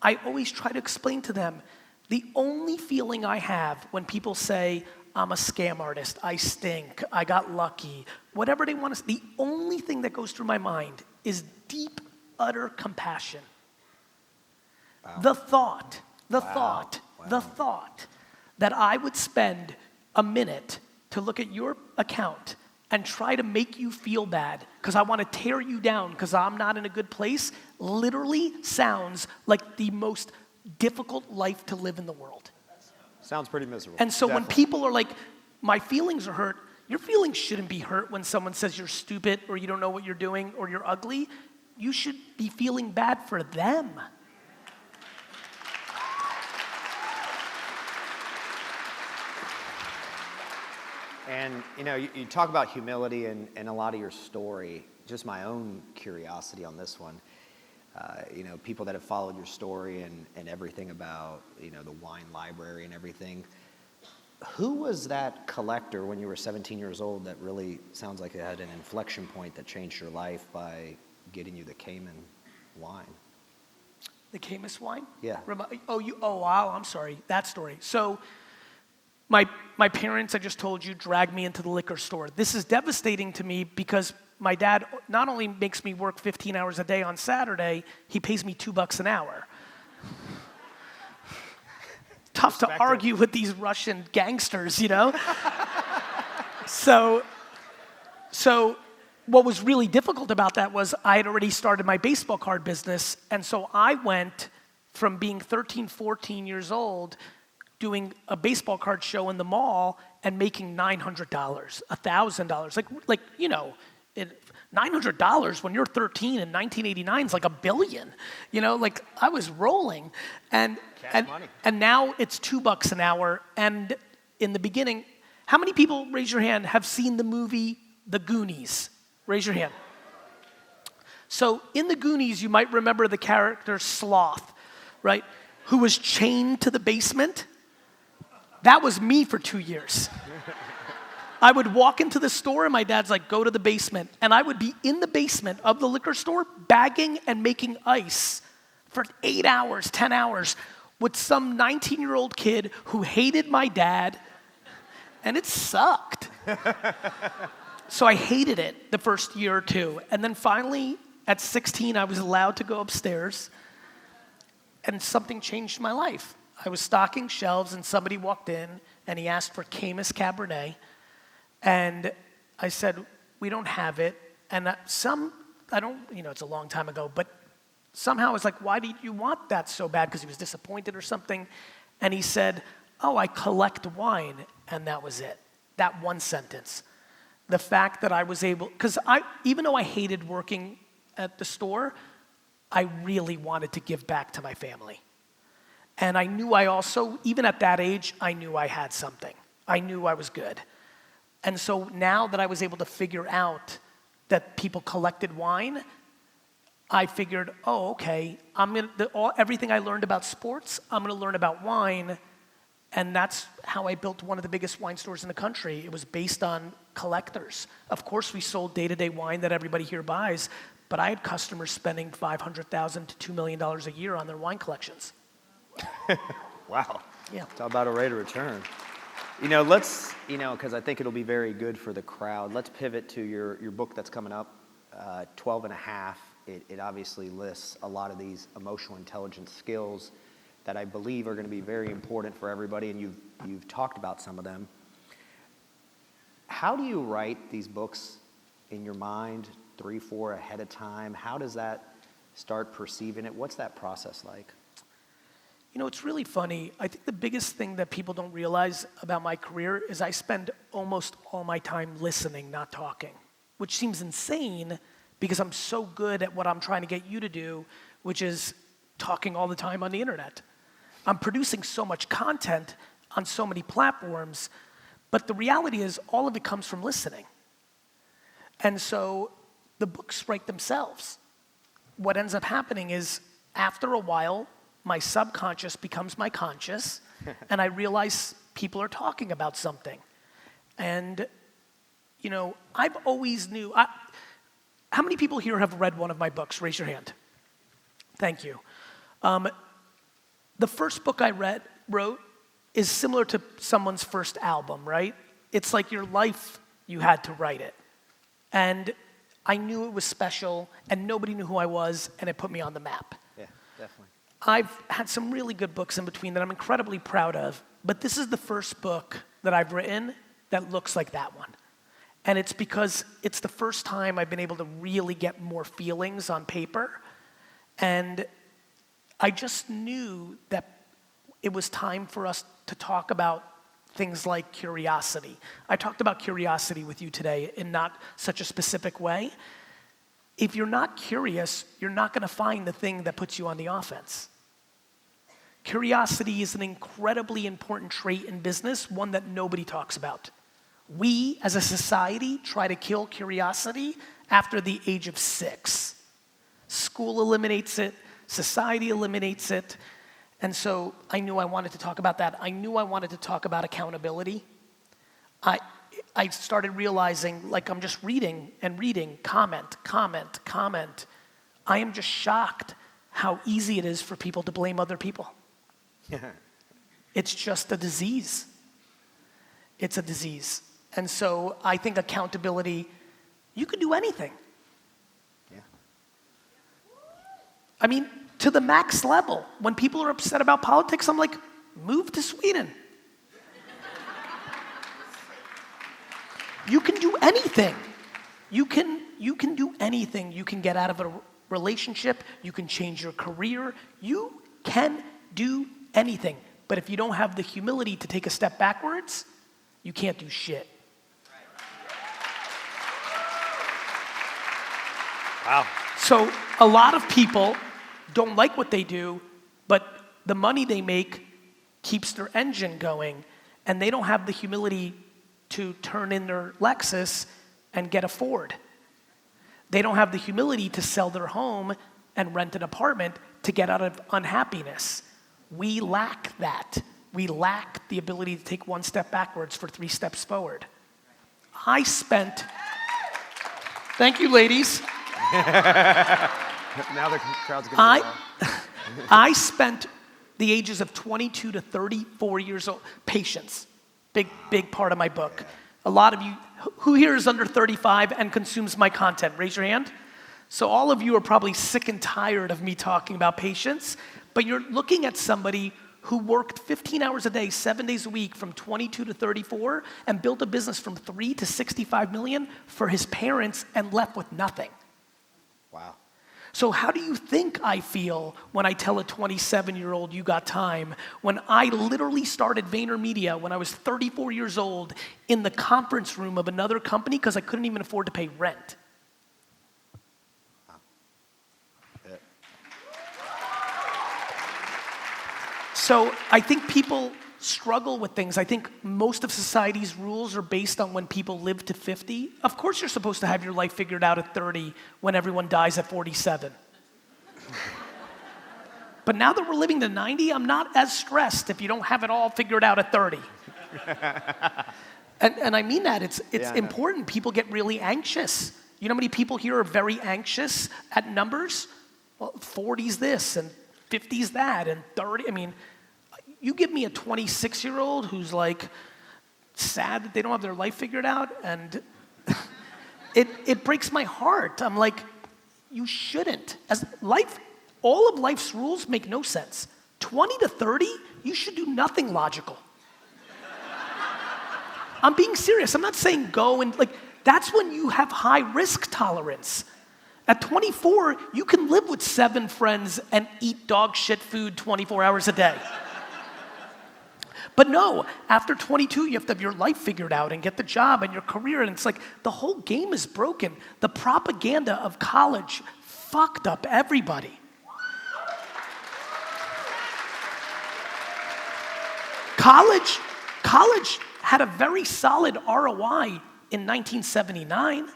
Speaker 1: I always try to explain to them, the only feeling I have when people say, I'm a scam artist, I stink, I got lucky, whatever they want to say, the only thing that goes through my mind is deep, utter compassion. Wow. The thought that I would spend a minute to look at your account and try to make you feel bad because I want to tear you down because I'm not in a good place, literally sounds like the most difficult life to live in the world.
Speaker 2: Sounds pretty miserable.
Speaker 1: And so when
Speaker 2: Definitely.
Speaker 1: people are like, my feelings are hurt, your feelings shouldn't be hurt when someone says you're stupid or you don't know what you're doing or you're ugly. You should be feeling bad for them.
Speaker 2: And you talk about humility and a lot of your story. Just my own curiosity on this one. People that have followed your story and everything about the wine library and everything. Who was that collector when you were 17 years old that really sounds like it had an inflection point that changed your life by getting you the Cayman wine?
Speaker 1: The Camus wine?
Speaker 2: Yeah.
Speaker 1: Oh, wow, I'm sorry, that story. So my parents, I just told you, dragged me into the liquor store. This is devastating to me because my dad not only makes me work 15 hours a day on Saturday, he pays me $2 an hour. Tough to argue with these Russian gangsters, So what was really difficult about that was I had already started my baseball card business, and so I went from being 13, 14 years old doing a baseball card show in the mall and making $900, $1,000. $900 when you're 13 in 1989 is like $1 billion. I was rolling. And
Speaker 2: money.
Speaker 1: And now it's $2 an hour. And in the beginning, how many people, raise your hand, have seen the movie The Goonies? Raise your hand. So in The Goonies, you might remember the character Sloth, right? Who was chained to the basement. That was me for 2 years. I would walk into the store and my dad's like, go to the basement. And I would be in the basement of the liquor store bagging and making ice for 8 hours, 10 hours with some 19-year-old kid who hated my dad. And it sucked. So I hated it the first year or two. And then finally, at 16, I was allowed to go upstairs and something changed my life. I was stocking shelves and somebody walked in and he asked for Camus Cabernet. And I said, we don't have it. And it's a long time ago, but somehow I was like, why did you want that so bad? Because he was disappointed or something. And he said, oh, I collect wine. And that was it. That one sentence. The fact that I was able, because even though I hated working at the store, I really wanted to give back to my family. And I knew even at that age, I knew I had something. I knew I was good. And so now that I was able to figure out that people collected wine, I figured, oh, okay, everything I learned about sports, I'm gonna learn about wine, and that's how I built one of the biggest wine stores in the country. It was based on collectors. Of course, we sold day-to-day wine that everybody here buys, but I had customers spending $500,000 to $2 million a year on their wine collections.
Speaker 2: Wow.
Speaker 1: Yeah.
Speaker 2: Talk about a rate of return. Because I think it'll be very good for the crowd. Let's pivot to your book that's coming up, 12 and a half. It obviously lists a lot of these emotional intelligence skills that I believe are going to be very important for everybody, and you've talked about some of them. How do you write these books in your mind 3, 4 ahead of time? How does that start perceiving it? What's that process like?
Speaker 1: It's really funny. I think the biggest thing that people don't realize about my career is I spend almost all my time listening, not talking, which seems insane because I'm so good at what I'm trying to get you to do, which is talking all the time on the internet. I'm producing so much content on so many platforms, but the reality is all of it comes from listening. And so the books write themselves. What ends up happening is after a while, my subconscious becomes my conscious, and I realize people are talking about something. And, I've always knew. How many people here have read one of my books? Raise your hand. Thank you. The first book I wrote is similar to someone's first album, right? It's like your life, you had to write it. And I knew it was special, and nobody knew who I was, and it put me on the map.
Speaker 2: Yeah, definitely.
Speaker 1: I've had some really good books in between that I'm incredibly proud of, but this is the first book that I've written that looks like that one. And it's because it's the first time I've been able to really get more feelings on paper. And I just knew that it was time for us to talk about things like curiosity. I talked about curiosity with you today in not such a specific way. If you're not curious, you're not going to find the thing that puts you on the offense. Curiosity is an incredibly important trait in business, one that nobody talks about. We, as a society, try to kill curiosity after the age of 6. School eliminates it, society eliminates it, and so I knew I wanted to talk about that. I knew I wanted to talk about accountability. I started realizing, like, I'm just reading and reading, comment. I am just shocked how easy it is for people to blame other people. It's just a disease. It's a disease. And so I think accountability, you can do anything.
Speaker 2: Yeah.
Speaker 1: I mean, to the max level. When people are upset about politics, I'm like, move to Sweden. You can do anything. You can do anything. You can get out of a relationship. You can change your career. You can do anything. But if you don't have the humility to take a step backwards, you can't do shit.
Speaker 2: Wow.
Speaker 1: So a lot of people don't like what they do, but the money they make keeps their engine going, and they don't have the humility to turn in their Lexus and get a Ford. They don't have the humility to sell their home and rent an apartment to get out of unhappiness. We lack that. We lack the ability to take one step backwards for 3 steps forward. Thank you, ladies.
Speaker 2: Now the crowd's going to
Speaker 1: I spent the ages of 22 to 34 years old. Patience. Big part of my book. A lot of you, who here is under 35 and consumes my content? Raise your hand. So all of you are probably sick and tired of me talking about patience, but you're looking at somebody who worked 15 hours a day, 7 days a week from 22 to 34 and built a business from 3 to 65 million for his parents and left with nothing.
Speaker 2: Wow.
Speaker 1: So how do you think I feel when I tell a 27-year-old you got time, when I literally started VaynerMedia when I was 34 years old in the conference room of another company because I couldn't even afford to pay rent? So I think people struggle with things. I think most of society's rules are based on when people live to 50. Of course you're supposed to have your life figured out at 30 when everyone dies at 47. But now that we're living to 90, I'm not as stressed if you don't have it all figured out at 30. And I mean that. It's important. People get really anxious. You know how many people here are very anxious at numbers? Well, 40's this and 50's that and 30. I mean, you give me a 26-year-old who's like sad that they don't have their life figured out, and it breaks my heart. I'm like, you shouldn't. All of life's rules make no sense. 20 to 30, you should do nothing logical. I'm being serious. I'm not saying go and that's when you have high risk tolerance. At 24, you can live with 7 friends and eat dog shit food 24 hours a day. But no, after 22, you have to have your life figured out and get the job and your career, and it's like the whole game is broken. The propaganda of college fucked up everybody. College had a very solid ROI in 1979,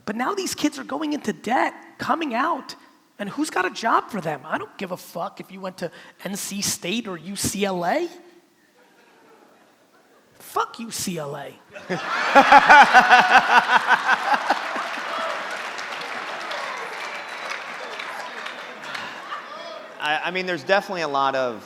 Speaker 1: but now these kids are going into debt, coming out, and who's got a job for them? I don't give a fuck if you went to NC State or UCLA. Fuck UCLA.
Speaker 2: I mean, there's definitely a lot of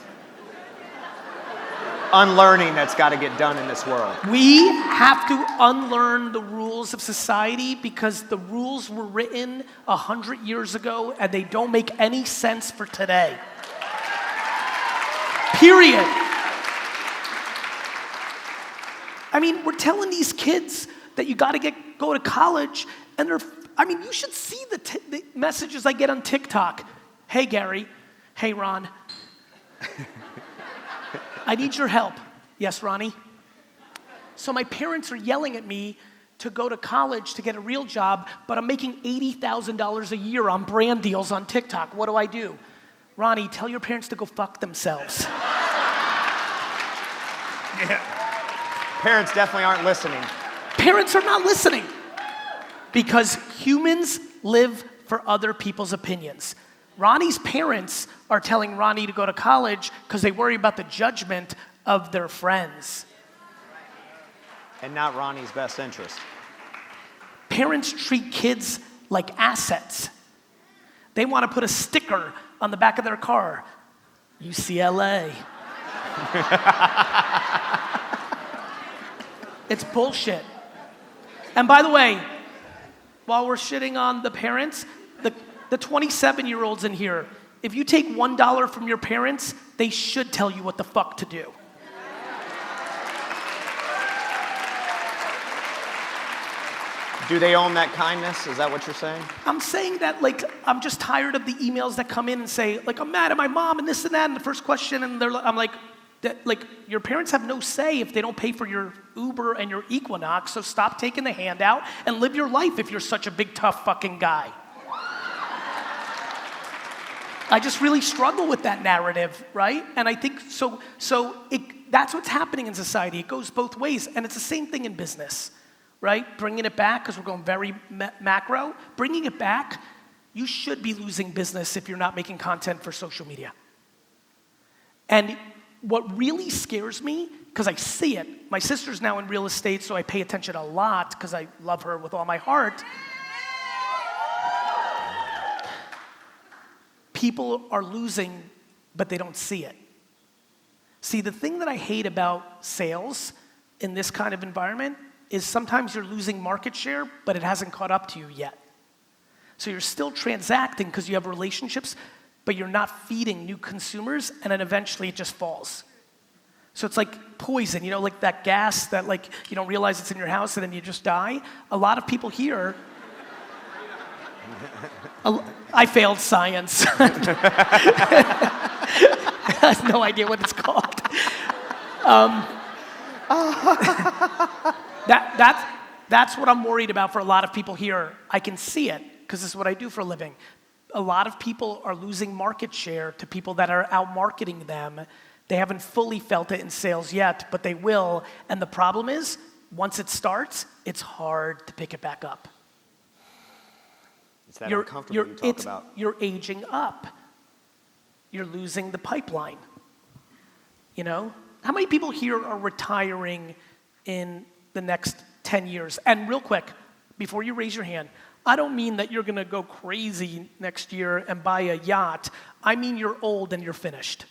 Speaker 2: unlearning that's got to get done in this world.
Speaker 1: We have to unlearn the rules of society because the rules were written 100 years ago and they don't make any sense for today. Period. I mean, we're telling these kids that you got to go to college, and you should see the messages I get on TikTok. Hey, Gary, Hey, Ron. I need your help. Yes, Ronnie? So my parents are yelling at me to go to college to get a real job, but I'm making $80,000 a year on brand deals on TikTok. What do I do? Ronnie, tell your parents to go fuck themselves.
Speaker 2: Yeah. Parents definitely aren't listening.
Speaker 1: Parents are not listening because humans live for other people's opinions. Ronnie's parents are telling Ronnie to go to college because they worry about the judgment of their friends.
Speaker 2: And not Ronnie's best interest.
Speaker 1: Parents treat kids like assets. They want to put a sticker on the back of their car. UCLA. It's bullshit. And by the way, while we're shitting on the parents, the 27-year-olds in here, if you take $1 from your parents, they should tell you what the fuck to do.
Speaker 2: Do they own that kindness? Is that what you're saying?
Speaker 1: I'm saying that, like, I'm just tired of the emails that come in and say, like, I'm mad at my mom and this and that, and the first question, and I'm like, your parents have no say if they don't pay for your Uber and your Equinox, so stop taking the handout and live your life if you're such a big, tough fucking guy. I just really struggle with that narrative, right? And I think, that's what's happening in society. It goes both ways, and it's the same thing in business, right? Bringing it back, because we're going very macro, bringing it back, you should be losing business if you're not making content for social media. And what really scares me, because I see it, my sister's now in real estate, so I pay attention a lot because I love her with all my heart. People are losing, but they don't see it. See, the thing that I hate about sales in this kind of environment is sometimes you're losing market share, but it hasn't caught up to you yet. So you're still transacting because you have relationships, but you're not feeding new consumers, and then eventually it just falls. So it's like poison, like that gas that like you don't realize it's in your house and then you just die. A lot of people here, I failed science. I have no idea what it's called. That's what I'm worried about for a lot of people here. I can see it because this is what I do for a living. A lot of people are losing market share to people that are out marketing them. They haven't fully felt it in sales yet, but they will. And the problem is, once it starts, it's hard to pick it back up.
Speaker 2: It's that uncomfortable you talk about.
Speaker 1: You're aging up. You're losing the pipeline. How many people here are retiring in the next 10 years? And real quick, before you raise your hand, I don't mean that you're going to go crazy next year and buy a yacht. I mean you're old and you're finished.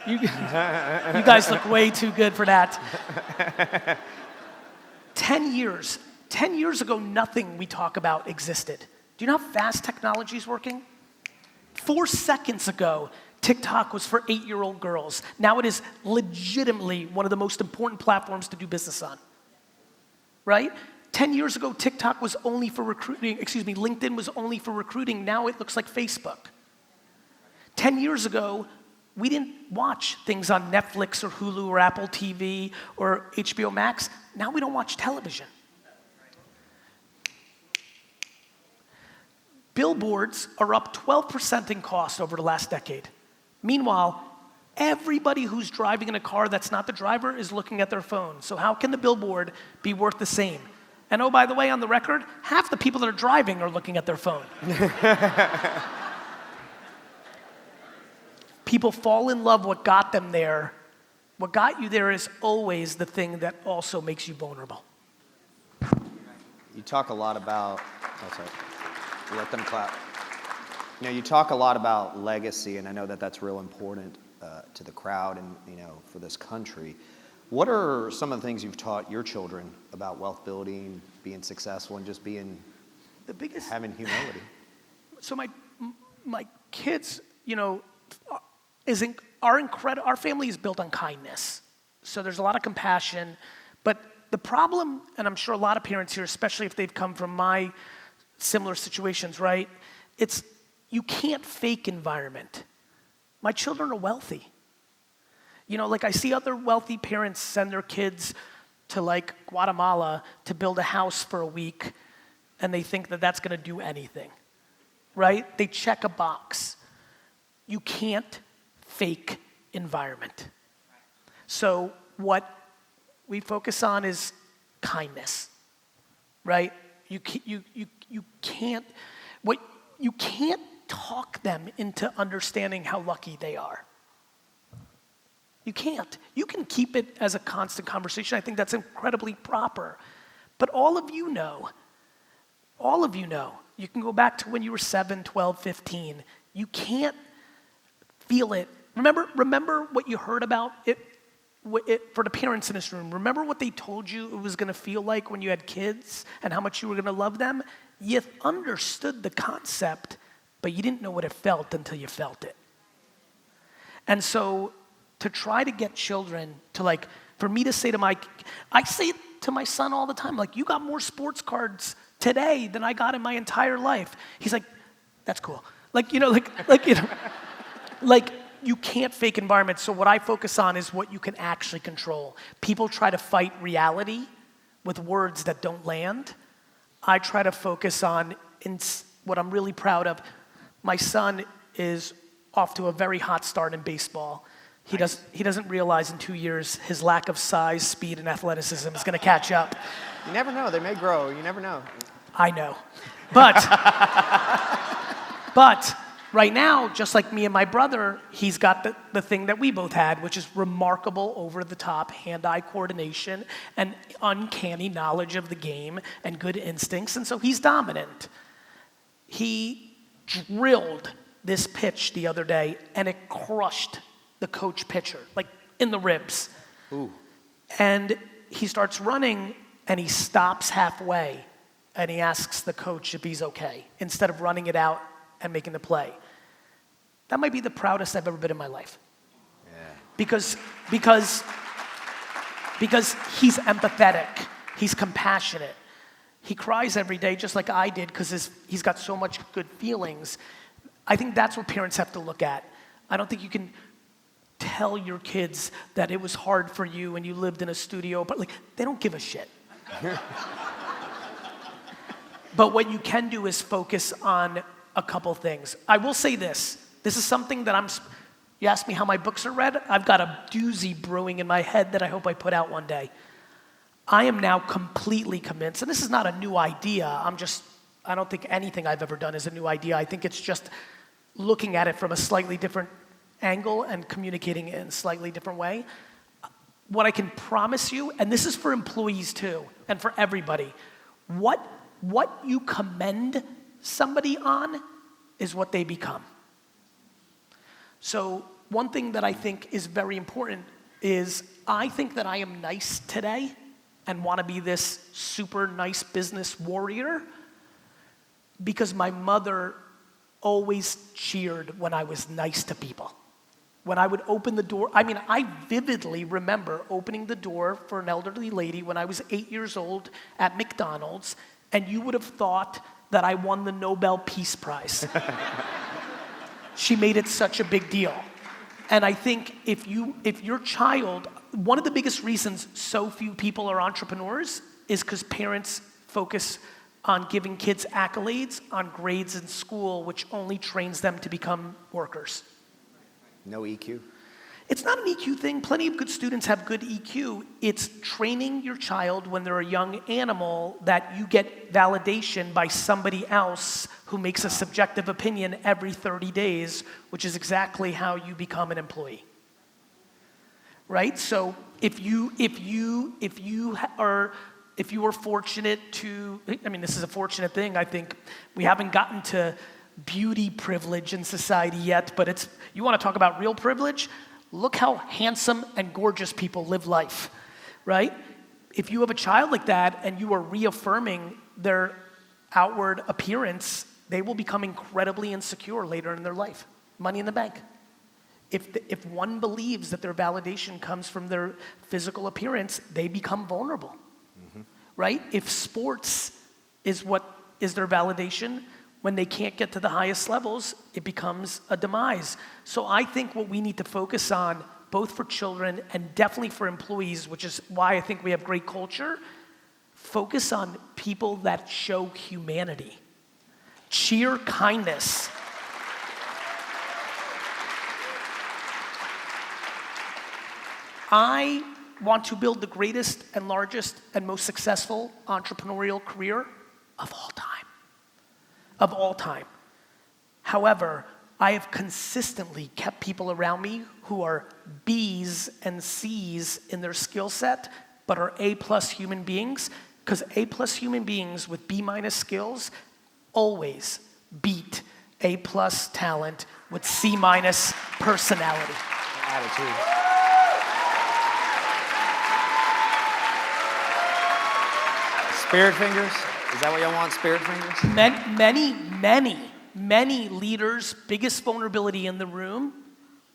Speaker 1: You guys look way too good for that. 10 years. 10 years ago, nothing we talk about existed. Do you know how fast technology is working? 4 seconds ago, TikTok was for 8-year-old girls. Now it is legitimately one of the most important platforms to do business on. Right? 10 years ago, TikTok was only for recruiting, LinkedIn was only for recruiting. Now it looks like Facebook. 10 years ago, we didn't watch things on Netflix or Hulu or Apple TV or HBO Max. Now we don't watch television. Billboards are up 12% in cost over the last decade. Meanwhile, everybody who's driving in a car that's not the driver is looking at their phone. So how can the billboard be worth the same? And oh, by the way, on the record, half the people that are driving are looking at their phone. People fall in love what got them there. What got you there is always the thing that also makes you vulnerable.
Speaker 2: You talk a lot about, let them clap. You talk a lot about legacy, and I know that that's real important to the crowd and, for this country. What are some of the things you've taught your children about wealth building, being successful, and just being, having humility?
Speaker 1: So my kids, our family is built on kindness. So there's a lot of compassion. But the problem, and I'm sure a lot of parents here, especially if they've come from my similar situations, right? You can't fake environment. My children are wealthy. Like I see other wealthy parents send their kids to like Guatemala to build a house for a week, and they think that that's gonna do anything, right? They check a box. You can't fake environment. So what we focus on is kindness, right? You can't talk them into understanding how lucky they are. You can't. You can keep it as a constant conversation. I think that's incredibly proper. But all of you know, you can go back to when you were 7, 12, 15. You can't feel it. Remember what you heard about it for the parents in this room. Remember what they told you it was going to feel like when you had kids and how much you were going to love them? You understood the concept, but you didn't know what it felt until you felt it. And so to try to get children to for me to say I say it to my son all the time, you got more sports cards today than I got in my entire life. He's like, that's cool. You can't fake environments. So what I focus on is what you can actually control. People try to fight reality with words that don't land. I try to focus on what I'm really proud of. My son is off to a very hot start in baseball. He doesn't realize in 2 years his lack of size, speed, and athleticism is going to catch up.
Speaker 2: You never know. They may grow. You never know.
Speaker 1: I know. But right now, just like me and my brother, he's got the thing that we both had, which is remarkable over-the-top hand-eye coordination and uncanny knowledge of the game and good instincts, and so he's dominant. He drilled this pitch the other day, and it crushed the coach pitcher, in the ribs. Ooh. And he starts running, and he stops halfway, and he asks the coach if he's okay, instead of running it out and making the play. That might be the proudest I've ever been in my life. Yeah. Because he's empathetic, he's compassionate. He cries every day just like I did because he's got so much good feelings. I think that's what parents have to look at. I don't think you can tell your kids that it was hard for you and you lived in a studio, but they don't give a shit. But what you can do is focus on a couple things. I will say this. This is something that you asked me how my books are read. I've got a doozy brewing in my head that I hope I put out one day. I am now completely convinced, and this is not a new idea. I don't think anything I've ever done is a new idea. I think it's just looking at it from a slightly different angle and communicating it in a slightly different way. What I can promise you, and this is for employees too, and for everybody, what you commend somebody on is what they become. So one thing that I think is very important is I think that I am nice today and want to be this super nice business warrior because my mother always cheered when I was nice to people. When I would open the door, I vividly remember opening the door for an elderly lady when I was 8 years old at McDonald's, and you would have thought that I won the Nobel Peace Prize. She made it such a big deal. And I think if your child, one of the biggest reasons so few people are entrepreneurs is because parents focus on giving kids accolades on grades in school, which only trains them to become workers.
Speaker 2: No EQ?
Speaker 1: It's not an EQ thing. Plenty of good students have good EQ. It's training your child when they're a young animal that you get validation by somebody else who makes a subjective opinion every 30 days, which is exactly how you become an employee. Right? So if you are fortunate to, this is a fortunate thing, I think we haven't gotten to beauty privilege in society yet, but you want to talk about real privilege? Look how handsome and gorgeous people live life, right? If you have a child like that and you are reaffirming their outward appearance, they will become incredibly insecure later in their life. Money in the bank. If one believes that their validation comes from their physical appearance, they become vulnerable, right? If sports is what is their validation. When they can't get to the highest levels, it becomes a demise. So I think what we need to focus on, both for children and definitely for employees, which is why I think we have great culture, focus on people that show humanity. Sheer kindness. I want to build the greatest and largest and most successful entrepreneurial career of all time. Of all time. However, I have consistently kept people around me who are B's and C's in their skill set, but are A+ human beings, because A+ human beings with B- skills always beat A+ talent with C- personality.
Speaker 2: Attitude. Spirit fingers? Is that what y'all want, spirit fingers?
Speaker 1: Many leaders' biggest vulnerability in the room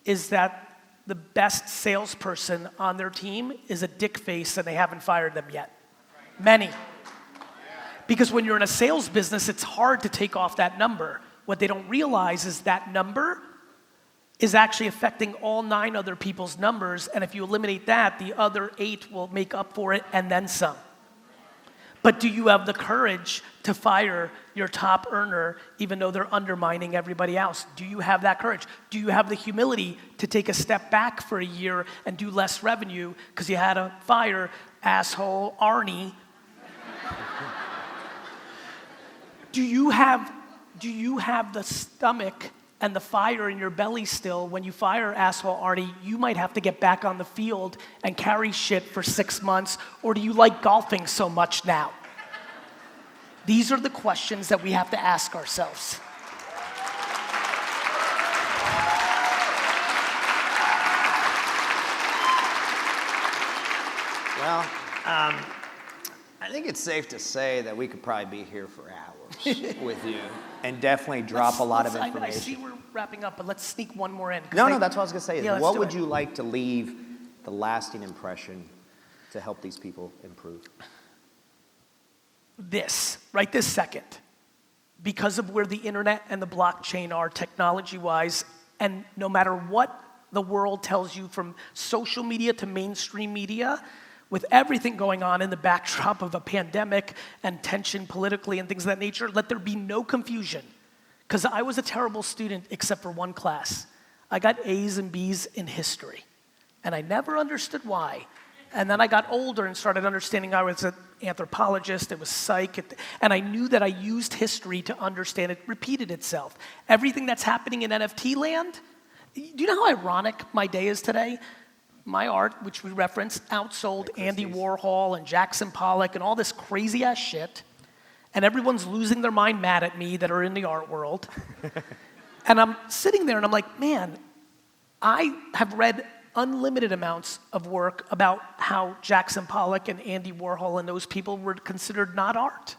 Speaker 1: is that the best salesperson on their team is a dick face and they haven't fired them yet. Many. Because when you're in a sales business, it's hard to take off that number. What they don't realize is that number is actually affecting all 9 other people's numbers, and if you eliminate that, the other 8 will make up for it and then some. But do you have the courage to fire your top earner even though they're undermining everybody else? Do you have that courage? Do you have the humility to take a step back for a year and do less revenue because you had to fire asshole Arnie? Do you have the stomach and the fire in your belly still when you fire asshole Arnie? You might have to get back on the field and carry shit for 6 months, or do you like golfing so much now? These are the questions that we have to ask ourselves.
Speaker 2: Well, I think it's safe to say that we could probably be here for hours with you and definitely drop a lot of information.
Speaker 1: I see we're wrapping up, but let's sneak one more in.
Speaker 2: No, that's what I was going to say.
Speaker 1: Yeah,
Speaker 2: what would you like to leave the lasting impression to help these people improve?
Speaker 1: This, right this second, because of where the internet and the blockchain are technology-wise, and no matter what the world tells you from social media to mainstream media, with everything going on in the backdrop of a pandemic and tension politically and things of that nature, let there be no confusion. Because I was a terrible student except for one class. I got A's and B's in history. And I never understood why. And then I got older and started understanding I was an anthropologist, it was psych, and I knew that I used history to understand it repeated itself. Everything that's happening in NFT land, do you know how ironic my day is today? My art, which we referenced, outsold Andy Warhol and Jackson Pollock and all this crazy ass shit, and everyone's losing their mind mad at me that are in the art world. And I'm sitting there and I'm like, man, I have read unlimited amounts of work about how Jackson Pollock and Andy Warhol and those people were considered not art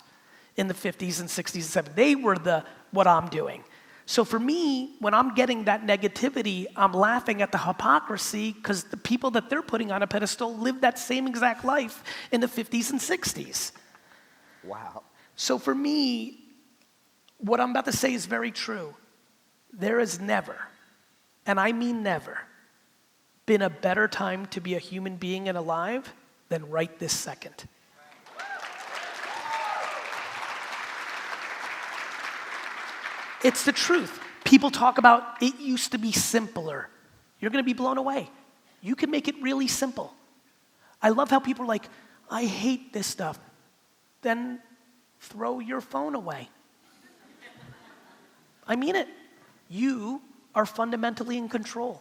Speaker 1: in the 50s and 60s and 70s. They were what I'm doing. So for me, when I'm getting that negativity, I'm laughing at the hypocrisy because the people that they're putting on a pedestal lived that same exact life in the 50s and 60s.
Speaker 2: Wow.
Speaker 1: So for me, what I'm about to say is very true. There is never, and I mean never, been a better time to be a human being and alive than right this second. It's the truth. People talk about it used to be simpler. You're going to be blown away. You can make it really simple. I love how people are like, I hate this stuff. Then throw your phone away. I mean it. You are fundamentally in control.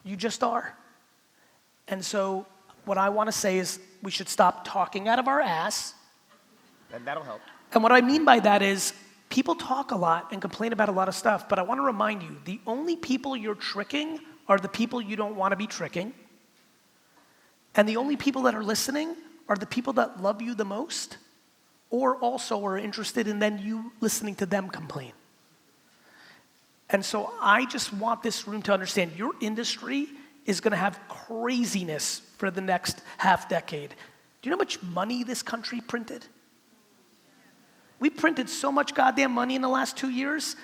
Speaker 1: You just are. And so what I want to say is we should stop talking out of our ass.
Speaker 2: That'll help.
Speaker 1: And what I mean by that is people talk a lot and complain about a lot of stuff, but I want to remind you, the only people you're tricking are the people you don't want to be tricking. And the only people that are listening are the people that love you the most or also are interested in then you listening to them complain. And so I just want this room to understand your industry is going to have craziness for the next half decade. Do you know how much money this country printed? We printed so much goddamn money in the last 2 years.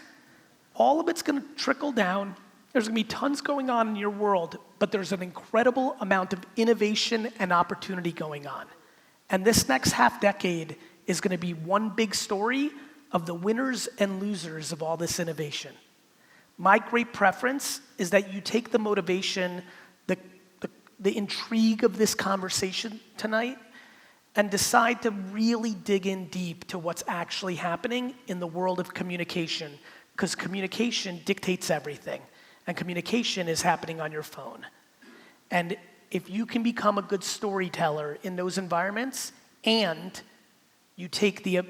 Speaker 1: All of it's going to trickle down. There's going to be tons going on in your world, but there's an incredible amount of innovation and opportunity going on. And this next half decade is going to be one big story of the winners and losers of all this innovation. My great preference is that you take the motivation, the intrigue of this conversation tonight, and decide to really dig in deep to what's actually happening in the world of communication, because communication dictates everything, and communication is happening on your phone. And if you can become a good storyteller in those environments, and you take the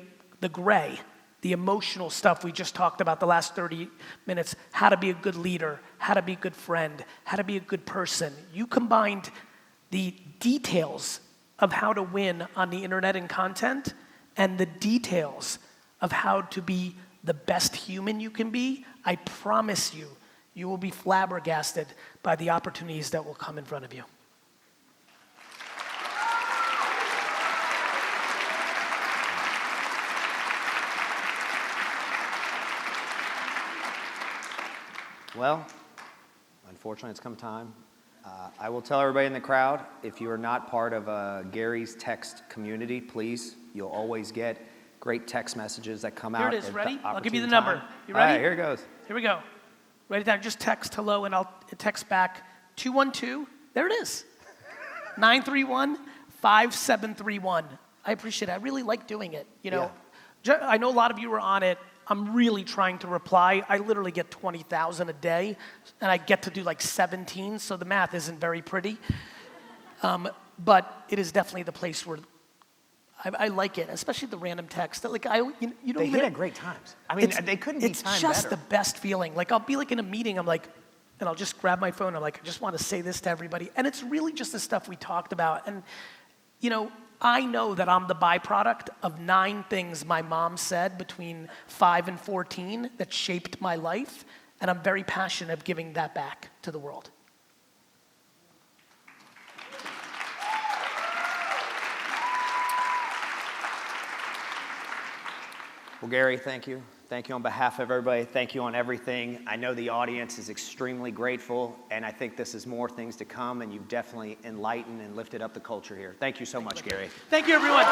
Speaker 1: gray, the emotional stuff we just talked about the last 30 minutes, how to be a good leader, how to be a good friend, how to be a good person. You combined the details of how to win on the internet and content and the details of how to be the best human you can be. I promise you, you will be flabbergasted by the opportunities that will come in front of you.
Speaker 2: Well, unfortunately, it's come time. I will tell everybody in the crowd, if you are not part of Gary's text community, please, you'll always get great text messages that come out.
Speaker 1: Here it is, ready? I'll give you the
Speaker 2: time.
Speaker 1: number. You ready?
Speaker 2: All right, here it goes.
Speaker 1: Here we go. Write it down, just text hello and I'll text back 212, there it is, 931-5731. I appreciate it, I really like doing it. You know, I know a lot of you are on it. I'm really trying to reply. I literally get 20,000 a day, and I get to do like 17, so the math isn't very pretty. But it is definitely the place where I like it, especially the random text. Like you don't
Speaker 2: They
Speaker 1: even
Speaker 2: hit at great times. I mean, they couldn't be timed better.
Speaker 1: It's just the best feeling. Like I'll be like in a meeting, and I'll just grab my phone. I'm like, I just want to say this to everybody, and it's really just the stuff we talked about. And you know, I know that I'm the byproduct of 9 things my mom said between 5 and 14 that shaped my life, and I'm very passionate of giving that back to the world.
Speaker 2: Well, Gary, thank you. Thank you on behalf of everybody. Thank you on everything. I know the audience is extremely grateful, and I think this is more things to come, and you've definitely enlightened and lifted up the culture here. Thank you so much, Gary.
Speaker 1: Thank you, everyone.